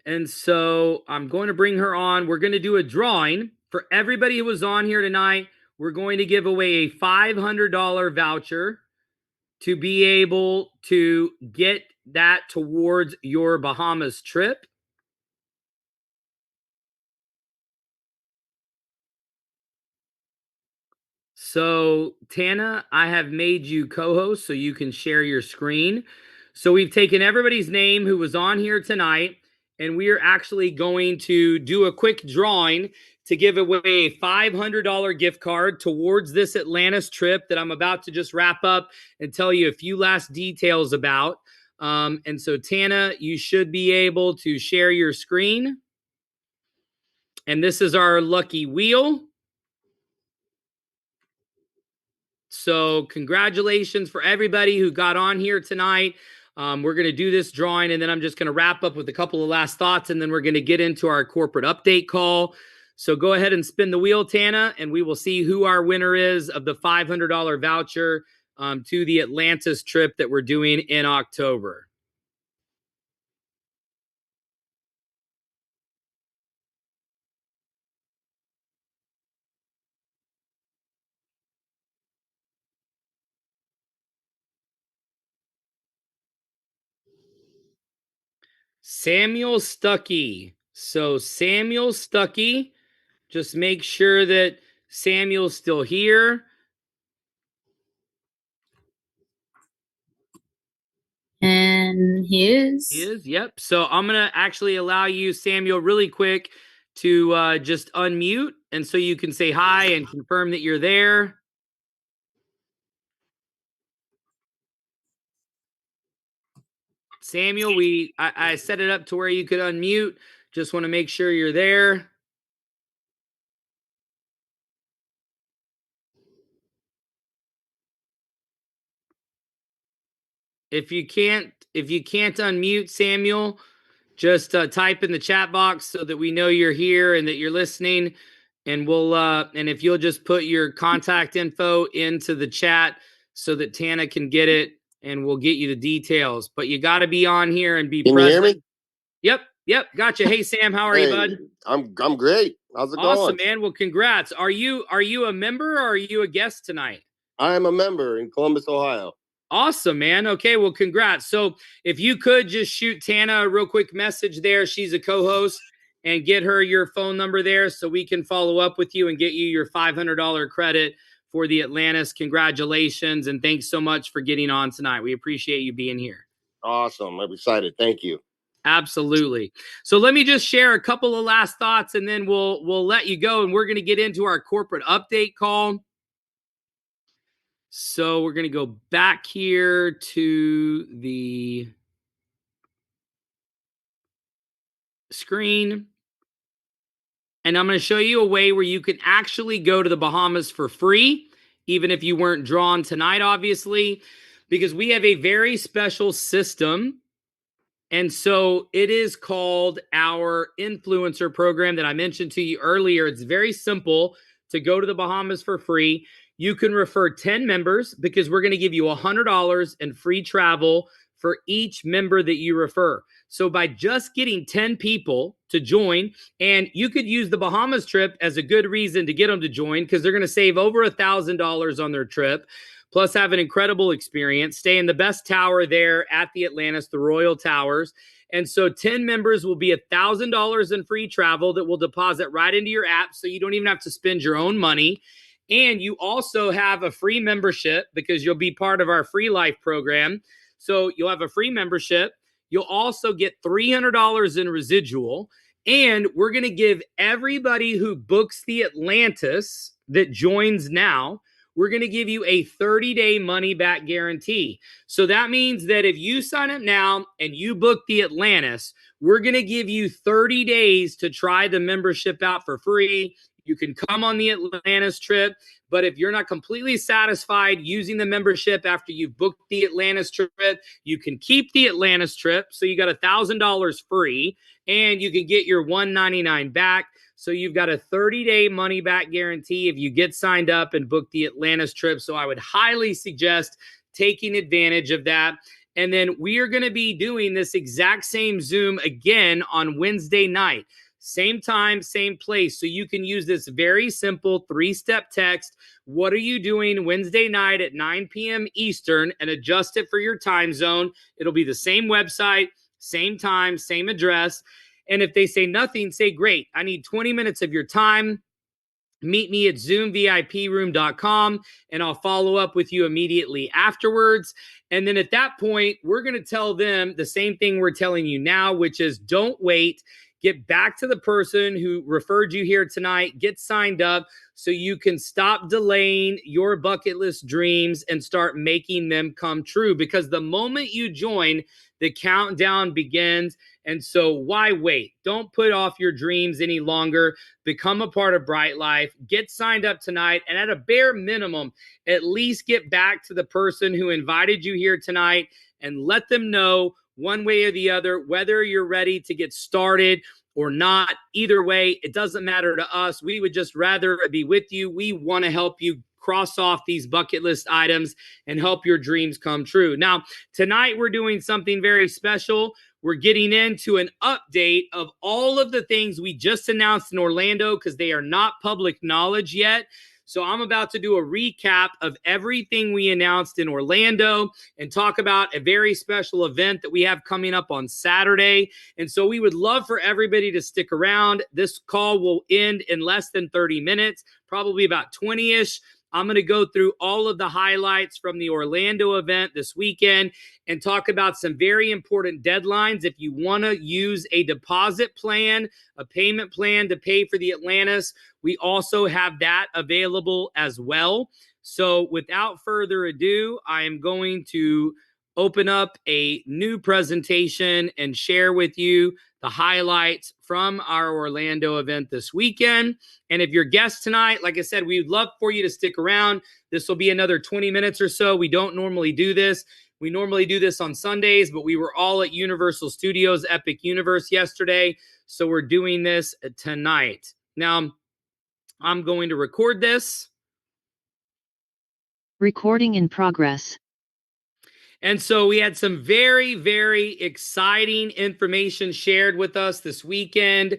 And so I'm going to bring her on. We're going to do a drawing. For everybody who was on here tonight, we're going to give away a $500 voucher to be able to get that towards your Bahamas trip. So, Tana, I have made you co-host so you can share your screen. So we've taken everybody's name who was on here tonight, and we are actually going to do a quick drawing to give away a $500 gift card towards this Atlantis trip that I'm about to just wrap up and tell you a few last details about. And so, Tana, you should be able to share your screen. And this is our lucky wheel. So congratulations for everybody who got on here tonight. We're going to do this drawing, and then I'm just going to wrap up with a couple of last thoughts, and then we're going to get into our corporate update call. So go ahead and spin the wheel, Tana, and we will see who our winner is of the $500 voucher to the Atlantis trip that we're doing in October. Samuel Stuckey. So Samuel Stuckey, just make sure that Samuel's still here. And he is. He is, yep. So I'm going to actually allow you, Samuel, really quick to just unmute. And so you can say hi and confirm that you're there. Samuel, I set it up to where you could unmute. Just want to make sure you're there. If you can't unmute, Samuel, just type in the chat box so that we know you're here and that you're listening. And we'll and if you'll just put your contact info into the chat so that Tana can get it, and we'll get you the details. But you got to be on here and be Can present. you hear me? Yep, gotcha. Hey Sam, how are you, bud? I'm great. How's it Awesome, going? man. Well, congrats. Are you a member or are you a guest tonight? I'm a member in Columbus, Ohio. Awesome, man. Okay, well, congrats. So if you could just shoot Tana a real quick message there. She's a co-host, and get her your phone number there so we can follow up with you and get you your $500 credit for the Atlantis. Congratulations, and thanks so much for getting on tonight. We appreciate you being here. Awesome. I'm excited. Thank you. Absolutely. So let me just share a couple of last thoughts, and then we'll let you go, and we're going to get into our corporate update call. So we're going to go back here to the screen, and I'm going to show you a way where you can actually go to the Bahamas for free, even if you weren't drawn tonight, obviously, because we have a very special system. And so it is called our influencer program that I mentioned to you earlier. It's very simple to go to the Bahamas for free. You can refer 10 members because we're going to give you $100 in free travel for each member that you refer. So by just getting 10 people to join, and you could use the Bahamas trip as a good reason to get them to join because they're going to save over $1,000 on their trip. Plus, have an incredible experience. Stay in the best tower there at the Atlantis, the Royal Towers. And so 10 members will be $1,000 in free travel that will deposit right into your app, so you don't even have to spend your own money. And you also have a free membership because you'll be part of our Free Life program. So you'll have a free membership. You'll also get $300 in residual. And we're going to give everybody who books the Atlantis that joins now, we're going to give you a 30-day money-back guarantee. So that means that if you sign up now and you book the Atlantis, we're going to give you 30 days to try the membership out for free. You can come on the Atlantis trip, but if you're not completely satisfied using the membership after you've booked the Atlantis trip, you can keep the Atlantis trip. So you got $1,000 free, and you can get your $199 back. So you've got a 30-day money-back guarantee if you get signed up and book the Atlantis trip. So I would highly suggest taking advantage of that. And then we are going to be doing this exact same Zoom again on Wednesday night. Same time, same place. So you can use this very simple 3-step text. What are you doing Wednesday night at 9 p.m. Eastern, and adjust it for your time zone. It'll be the same website, same time, same address. And if they say nothing, say, great, I need 20 minutes of your time. Meet me at zoomviproom.com, and I'll follow up with you immediately afterwards. And then at that point, we're going to tell them the same thing we're telling you now, which is don't wait. Get back to the person who referred you here tonight. Get signed up so you can stop delaying your bucket list dreams and start making them come true. Because the moment you join, the countdown begins. And so why wait? Don't put off your dreams any longer. Become a part of BryteLyfe. Get signed up tonight. And at a bare minimum, at least get back to the person who invited you here tonight and let them know one way or the other whether you're ready to get started or not. Either way, it doesn't matter to us. We would just rather be with you. We want to help you cross off these bucket list items and help your dreams come true. Now, tonight we're doing something very special. We're getting into an update of all of the things we just announced in Orlando because they are not public knowledge yet. So I'm about to do a recap of everything we announced in Orlando and talk about a very special event that we have coming up on Saturday. And so we would love for everybody to stick around. This call will end in less than 30 minutes, probably about 20-ish. I'm going to go through all of the highlights from the Orlando event this weekend and talk about some very important deadlines. If you want to use a deposit plan, a payment plan to pay for the Atlantis, we also have that available as well. So without further ado, I am going to open up a new presentation and share with you the highlights from our Orlando event this weekend. And if you're guests tonight, like I said, we'd love for you to stick around. This will be another 20 minutes or so. We don't normally do this. We normally do this on Sundays, but we were all at Universal Studios Epic Universe yesterday, so we're doing this tonight. Now, I'm going to record this. Recording in progress. And so we had some very, very exciting information shared with us this weekend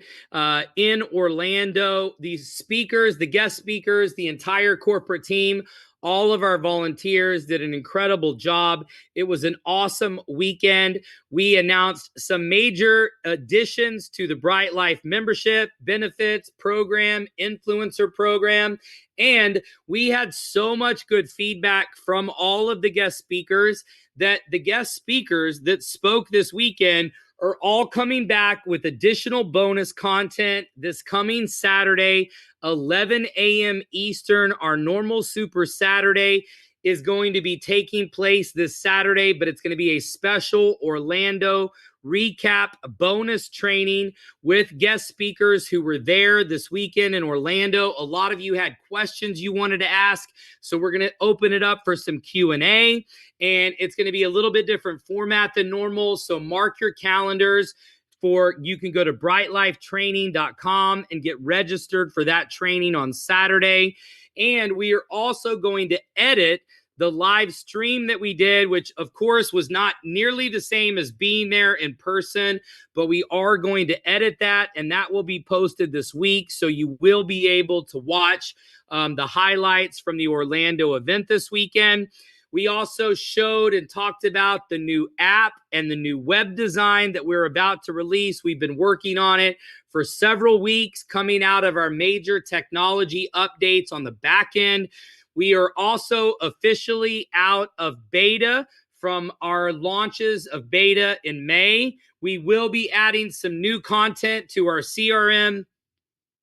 in Orlando. These speakers, the guest speakers, the entire corporate team All of our volunteers did an incredible job. It was an awesome weekend. We announced some major additions to the BryteLyfe membership, benefits program, influencer program, and we had so much good feedback from all of the guest speakers that the guest speakers that spoke this weekend are all coming back with additional bonus content this coming Saturday, 11 a.m. Eastern. Our normal Super Saturday is going to be taking place this Saturday, but it's going to be a special Orlando recap bonus training with guest speakers who were there this weekend in Orlando. A lot of you had questions you wanted to ask, so we're going to open it up for some Q&A, and it's going to be a little bit different format than normal, so mark your calendars. You can go to BryteLyfeTraining.com and get registered for that training on Saturday. And we are also going to edit the live stream that we did, which of course was not nearly the same as being there in person, but we are going to edit that, and that will be posted this week. So you will be able to watch the highlights from the Orlando event this weekend. We also showed and talked about the new app and the new web design that we're about to release. We've been working on it for several weeks, coming out of our major technology updates on the back end. We are also officially out of beta from our launches of beta in May. We will be adding some new content to our CRM.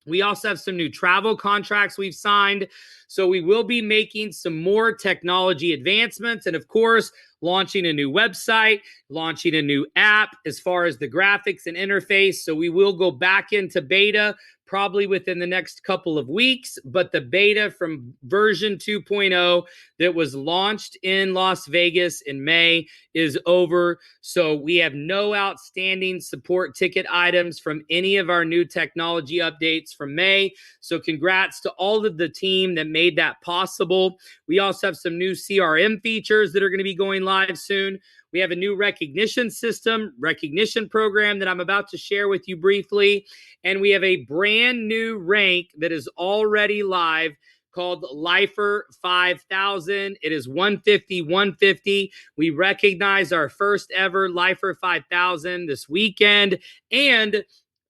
We also have some new travel contracts we've signed. So we will be making some more technology advancements and, of course, launching a new website, launching a new app as far as the graphics and interface. So we will go back into beta probably within the next couple of weeks, but the beta from version 2.0 that was launched in Las Vegas in May is over. So we have no outstanding support ticket items from any of our new technology updates from May. So congrats to all of the team that made that possible. We also have some new CRM features that are going to be going live soon. We have a new recognition program that I'm about to share with you briefly. And we have a brand new rank that is already live called Lifer 5000. It is 150. We recognize our first ever Lifer 5000 this weekend. And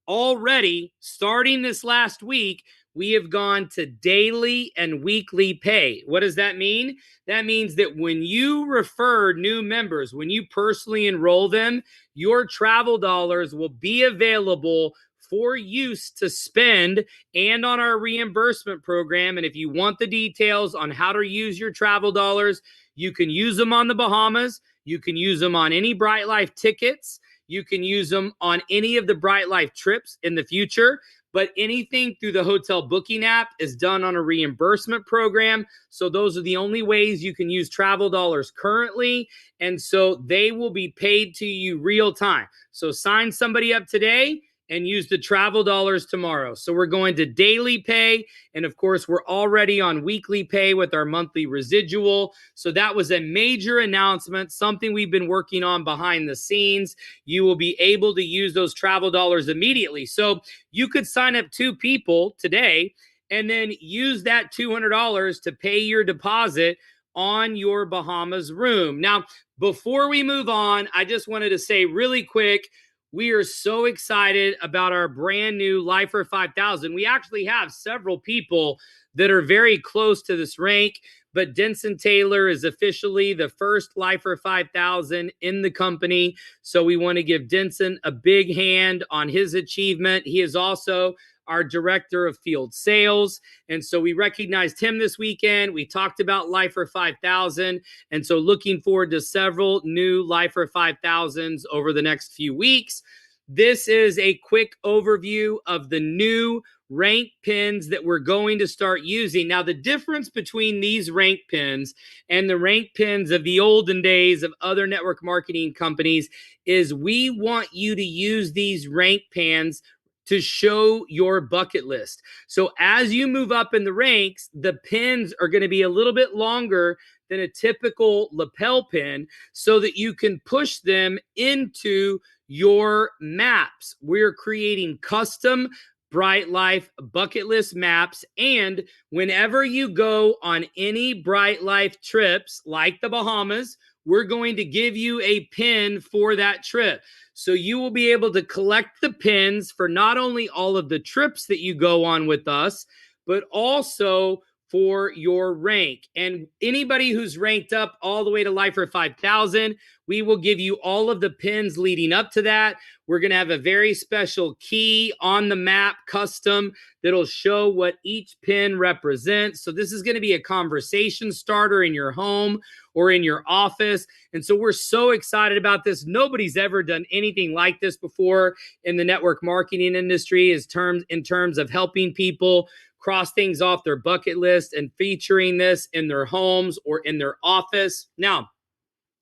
already, starting this last week, we have gone to daily and weekly pay. What does that mean? That means that when you refer new members, when you personally enroll them, your travel dollars will be available for use to spend and on our reimbursement program. And if you want the details on how to use your travel dollars, you can use them on the Bahamas. You can use them on any BryteLyfe tickets. You can use them on any of the BryteLyfe trips in the future. But anything through the hotel booking app is done on a reimbursement program. So those are the only ways you can use travel dollars currently. And so they will be paid to you real time. So sign somebody up today and use the travel dollars tomorrow. So we're going to daily pay. And of course, we're already on weekly pay with our monthly residual. So that was a major announcement, something we've been working on behind the scenes. You will be able to use those travel dollars immediately. So you could sign up 2 people today and then use that $200 to pay your deposit on your Bahamas room. Now, before we move on, I just wanted to say really quick, we are so excited about our brand new Lifer 5000. We actually have several people that are very close to this rank, but Denson Taylor is officially the first Lifer 5000 in the company. So we want to give Denson a big hand on his achievement. He is also our director of field sales. And so we recognized him this weekend. We talked about Lifer 5000. And so looking forward to several new Lifer 5000s over the next few weeks. This is a quick overview of the new rank pins that we're going to start using. Now, the difference between these rank pins and the rank pins of the olden days of other network marketing companies is we want you to use these rank pins to show your bucket list. So as you move up in the ranks, the pins are going to be a little bit longer than a typical lapel pin so that you can push them into your maps. We're creating custom BryteLyfe bucket list maps. And whenever you go on any BryteLyfe trips, like the Bahamas, we're going to give you a pin for that trip. So you will be able to collect the pins for not only all of the trips that you go on with us, but also for your rank. And anybody who's ranked up all the way to Lifer 5000, we will give you all of the pins leading up to that. We're going to have a very special key on the map, custom, that'll show what each pin represents. So this is going to be a conversation starter in your home or in your office. And so we're so excited about this. Nobody's ever done anything like this before in the network marketing industry in terms of helping people cross things off their bucket list and featuring this in their homes or in their office. Now,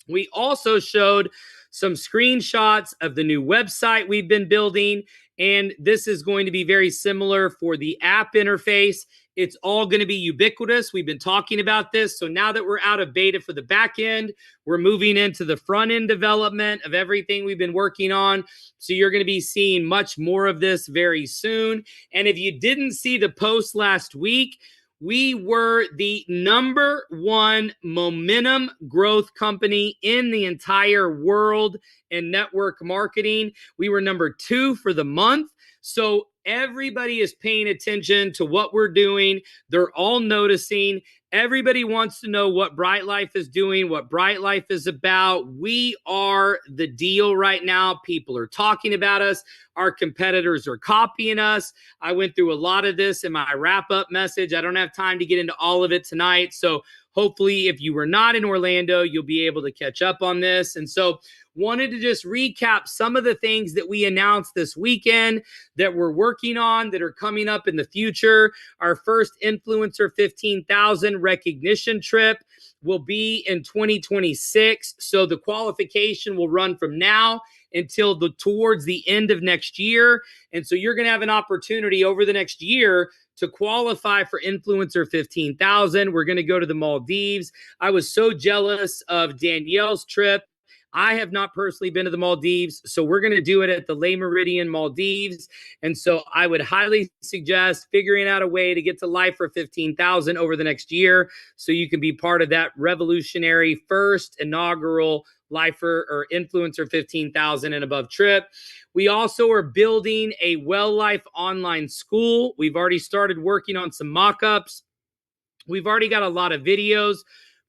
we also showed some screenshots of the new website we've been building, and this is going to be very similar for the app interface. It's all going to be ubiquitous. We've been talking about this. So now that we're out of beta for the back end, we're moving into the front end development of everything we've been working on. So you're going to be seeing much more of this very soon. And if you didn't see the post last week, we were the #1 momentum growth company in the entire world in network marketing. We were #2 for the month. So everybody is paying attention to what we're doing. They're all noticing. Everybody wants to know what BryteLyfe is doing, what BryteLyfe is about. We are the deal right now. People are talking about us. Our competitors are copying us. I went through a lot of this in my wrap-up message. I don't have time to get into all of it tonight. So hopefully, if you were not in Orlando, you'll be able to catch up on this. And so wanted to just recap some of the things that we announced this weekend that we're working on that are coming up in the future. Our first Influencer 15,000 recognition trip will be in 2026. So the qualification will run from now until towards the end of next year. And so you're going to have an opportunity over the next year to qualify for Influencer 15,000. We're going to go to the Maldives. I was so jealous of Danielle's trip. I have not personally been to the Maldives, so we're going to do it at the Le Méridien Maldives. And so I would highly suggest figuring out a way to get to Life for 15,000 over the next year so you can be part of that revolutionary first inaugural Lifer or Influencer 15,000 and above trip. We also are building a BryteLyfe online school. We've already started working on some mock-ups. We've already got a lot of videos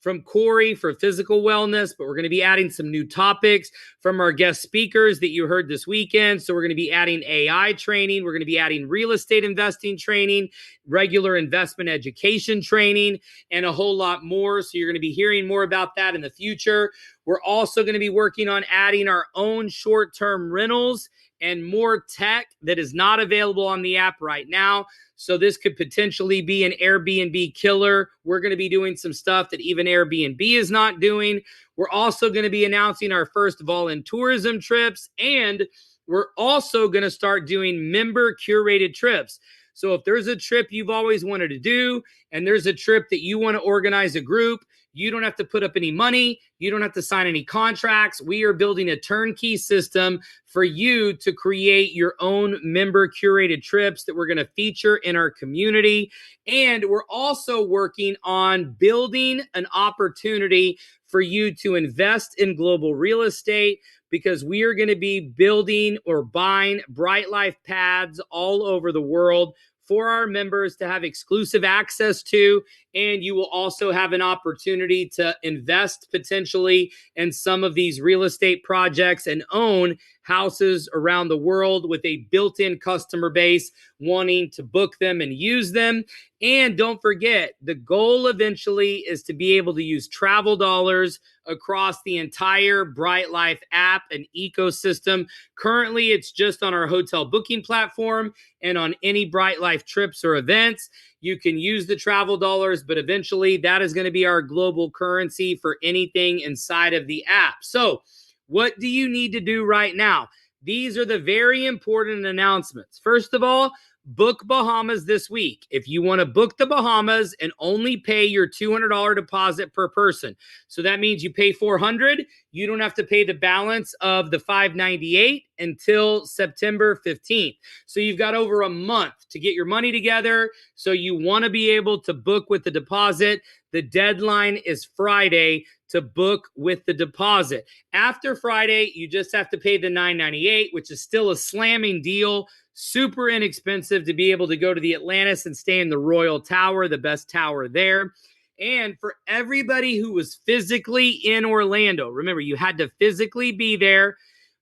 from Corey for physical wellness, but we're going to be adding some new topics from our guest speakers that you heard this weekend. So we're going to be adding AI training. We're going to be adding real estate investing training, regular investment education training, and a whole lot more. So you're going to be hearing more about that in the future. We're also going to be working on adding our own short-term rentals and more tech that is not available on the app right now. So this could potentially be an Airbnb killer. We're going to be doing some stuff that even Airbnb is not doing. We're also going to be announcing our first volunteerism trips, and we're also going to start doing member curated trips. So if there's a trip you've always wanted to do, and there's a trip that you want to organize a group, you don't have to put up any money. You don't have to sign any contracts. We are building a turnkey system for you to create your own member curated trips that we're going to feature in our community. And we're also working on building an opportunity for you to invest in global real estate, because we are going to be building or buying BryteLyfe pads all over the world for our members to have exclusive access to. And you will also have an opportunity to invest potentially in some of these real estate projects and own houses around the world with a built-in customer base wanting to book them and use them. And don't forget, the goal eventually is to be able to use travel dollars across the entire BryteLyfe app and ecosystem. Currently, it's just on our hotel booking platform and on any BryteLyfe trips or events. You can use the travel dollars, but eventually that is going to be our global currency for anything inside of the app. So what do you need to do right now? These are the very important announcements. First of all, book Bahamas this week. If you want to book the Bahamas and only pay your $200 deposit per person. So that means you pay $400. You don't have to pay the balance of the $598 until September 15th. So you've got over a month to get your money together. So you want to be able to book with the deposit. The deadline is Friday to book with the deposit. After Friday, you just have to pay the $998, which is still a slamming deal. Super inexpensive to be able to go to the Atlantis and stay in the Royal Tower, the best tower there. And for everybody who was physically in Orlando, remember, you had to physically be there.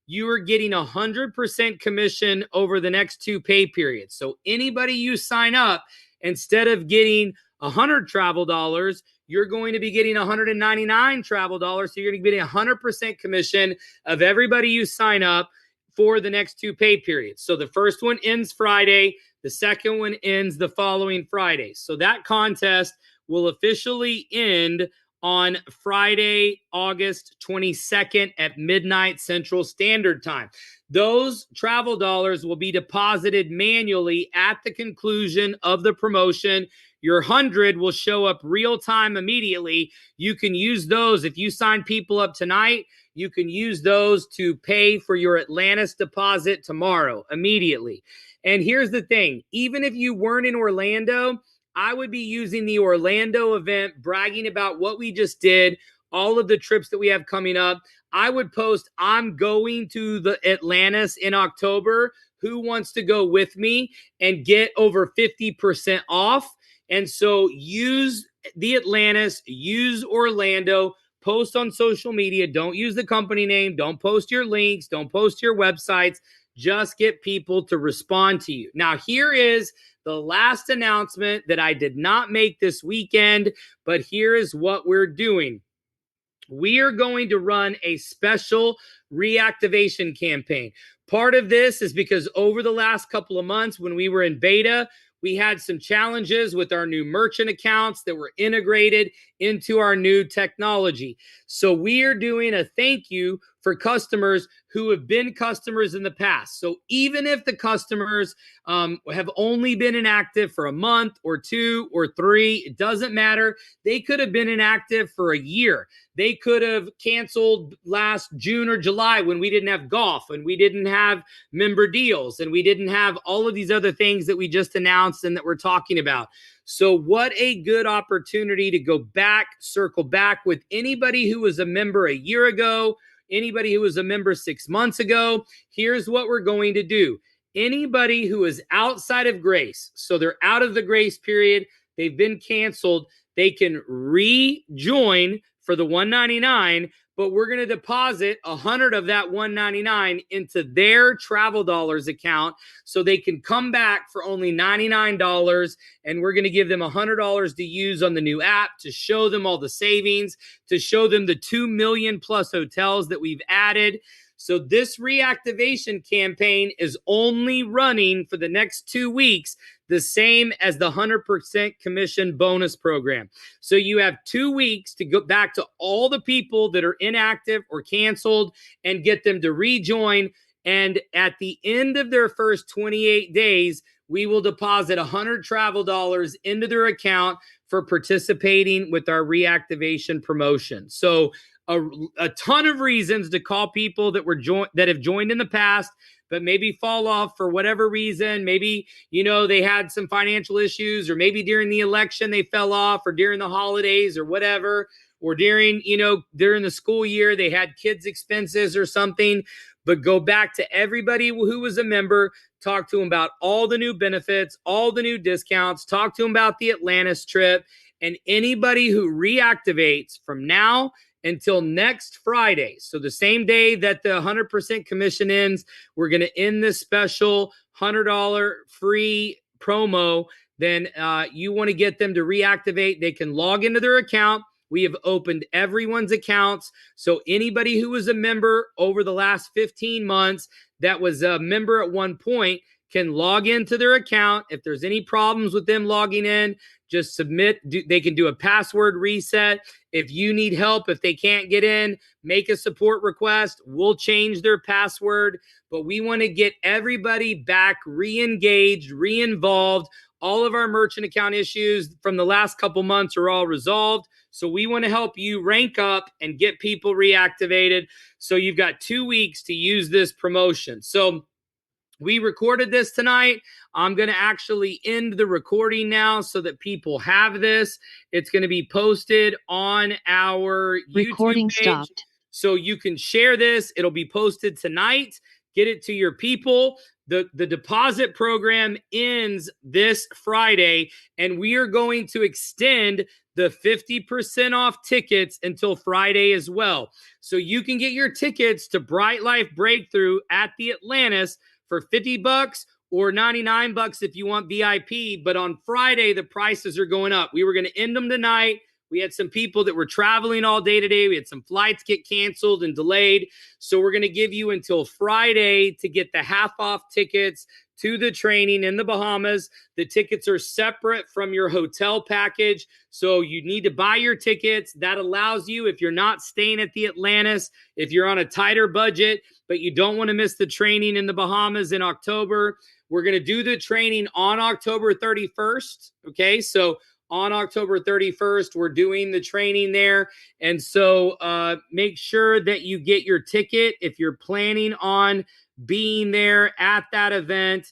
You are getting 100% commission over the next 2 pay periods. So anybody you sign up, instead of getting 100 travel dollars, you're going to be getting 199 travel dollars. So you're going to be getting 100% commission of everybody you sign up for the next 2 pay periods. So the first one ends Friday. The second one ends the following Friday. So that contest will officially end on Friday, August 22nd at midnight Central Standard Time. Those travel dollars will be deposited manually at the conclusion of the promotion. Your 100 will show up real time immediately. You can use those. If you sign people up tonight, you can use those to pay for your Atlantis deposit tomorrow immediately. And here's the thing, even if you weren't in Orlando, I would be using the Orlando event, bragging about what we just did, all of the trips that we have coming up. I would post, I'm going to the Atlantis in October. Who wants to go with me and get over 50% off? And so use the Atlantis, use Orlando, post on social media. Don't use the company name. Don't post your links. Don't post your websites. Just get people to respond to you. Now, here is the last announcement that I did not make this weekend, but here is what we're doing. We are going to run a special reactivation campaign. Part of this is because over the last couple of months when we were in beta, we had some challenges with our new merchant accounts that were integrated into our new technology. So we are doing a thank you for customers who have been customers in the past. So even if the customers have only been inactive for a month or 2 or 3, it doesn't matter. They could have been inactive for a year. They could have canceled last June or July when we didn't have golf and we didn't have member deals and we didn't have all of these other things that we just announced and that we're talking about. So what a good opportunity to go back, circle back with anybody who was a member a year ago, anybody who was a member 6 months ago. Here's what we're going to do. Anybody who is outside of grace, so they're out of the grace period, they've been canceled, they can rejoin for the $199, but we're going to deposit 100 of that $199 into their travel dollars account so they can come back for only $99, and we're going to give them $100 to use on the new app to show them all the savings, to show them the 2 million plus hotels that we've added. So this reactivation campaign is only running for the next 2 weeks, the same as the 100% commission bonus program. So you have 2 weeks to go back to all the people that are inactive or canceled and get them to rejoin. And at the end of their first 28 days, we will deposit 100 travel dollars into their account for participating with our reactivation promotion. So a ton of reasons to call people that have joined in the past, but maybe fall off for whatever reason. Maybe, they had some financial issues, or maybe during the election they fell off, or during the holidays or whatever, or during the school year they had kids' expenses or something. But go back to everybody who was a member, talk to them about all the new benefits, all the new discounts, talk to them about the Atlantis trip, and anybody who reactivates from now until next Friday. So the same day that the 100% commission ends, we're going to end this special $100 free promo. Then you want to get them to reactivate. They can log into their account. We have opened everyone's accounts. So anybody who was a member over the last 15 months that was a member at one point can log into their account. If there's any problems with them logging in, just submit. They can do a password reset. If you need help, if they can't get in, make a support request. We'll change their password. But we want to get everybody back re-engaged, re-involved. All of our merchant account issues from the last couple months are all resolved. So we want to help you rank up and get people reactivated. So you've got 2 weeks to use this promotion. So we recorded this tonight. I'm going to actually end the recording now so that people have this. It's going to be posted on our Recording YouTube page. stopped. So you can share this. It'll be posted tonight. Get it to your people. The deposit program ends this Friday, and we are going to extend the 50% off tickets until Friday as well. So you can get your tickets to BryteLyfe Breakthrough at the Atlantis for $50 or $99 if you want VIP. But on Friday, the prices are going up. We were going to end them tonight. We had some people that were traveling all day today. We had some flights get canceled and delayed. So we're going to give you until Friday to get the half off tickets to the training in the Bahamas. The tickets are separate from your hotel package. So you need to buy your tickets. That allows you, if you're not staying at the Atlantis, if you're on a tighter budget, but you don't want to miss the training in the Bahamas in October, we're going to do the training on October 31st. Okay, so on October 31st, we're doing the training there. And so make sure that you get your ticket if you're planning on being there at that event.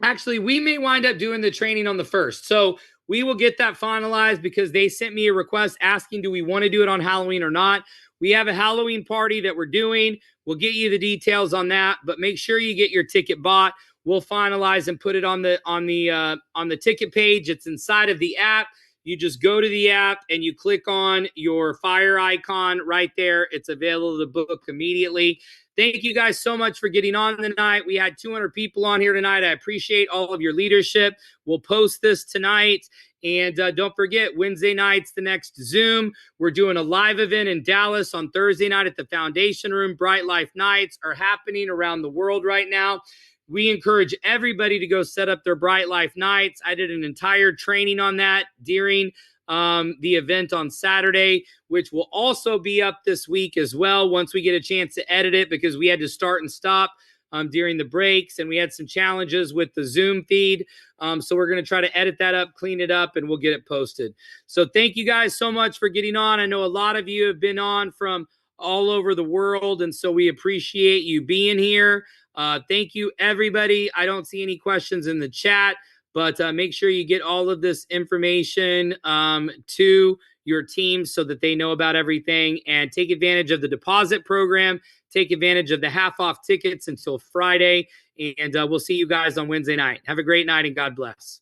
Actually, we may wind up doing the training on the 1st. So we will get that finalized because they sent me a request asking, do we want to do it on Halloween or not? We have a Halloween party that we're doing. We'll get you the details on that, but make sure you get your ticket bought. We'll finalize and put it on the ticket page. It's inside of the app. You just go to the app and you click on your fire icon right there. It's available to book immediately. Thank you guys so much for getting on tonight. We had 200 people on here tonight. I appreciate all of your leadership. We'll post this tonight. And don't forget, Wednesday night's the next Zoom. We're doing a live event in Dallas on Thursday night at the Foundation Room. BryteLyfe Nights are happening around the world right now. We encourage everybody to go set up their BryteLyfe Nights. I did an entire training on that during the event on Saturday, which will also be up this week as well once we get a chance to edit it, because we had to start and stop during the breaks, and we had some challenges with the Zoom feed. So we're going to try to edit that up, clean it up, and we'll get it posted. So thank you guys so much for getting on. I know a lot of you have been on from all over the world, and so we appreciate you being here. Thank you, everybody. I don't see any questions in the chat, but make sure you get all of this information to your team so that they know about everything, and take advantage of the deposit program. Take advantage of the half off tickets until Friday, and we'll see you guys on Wednesday night. Have a great night and God bless.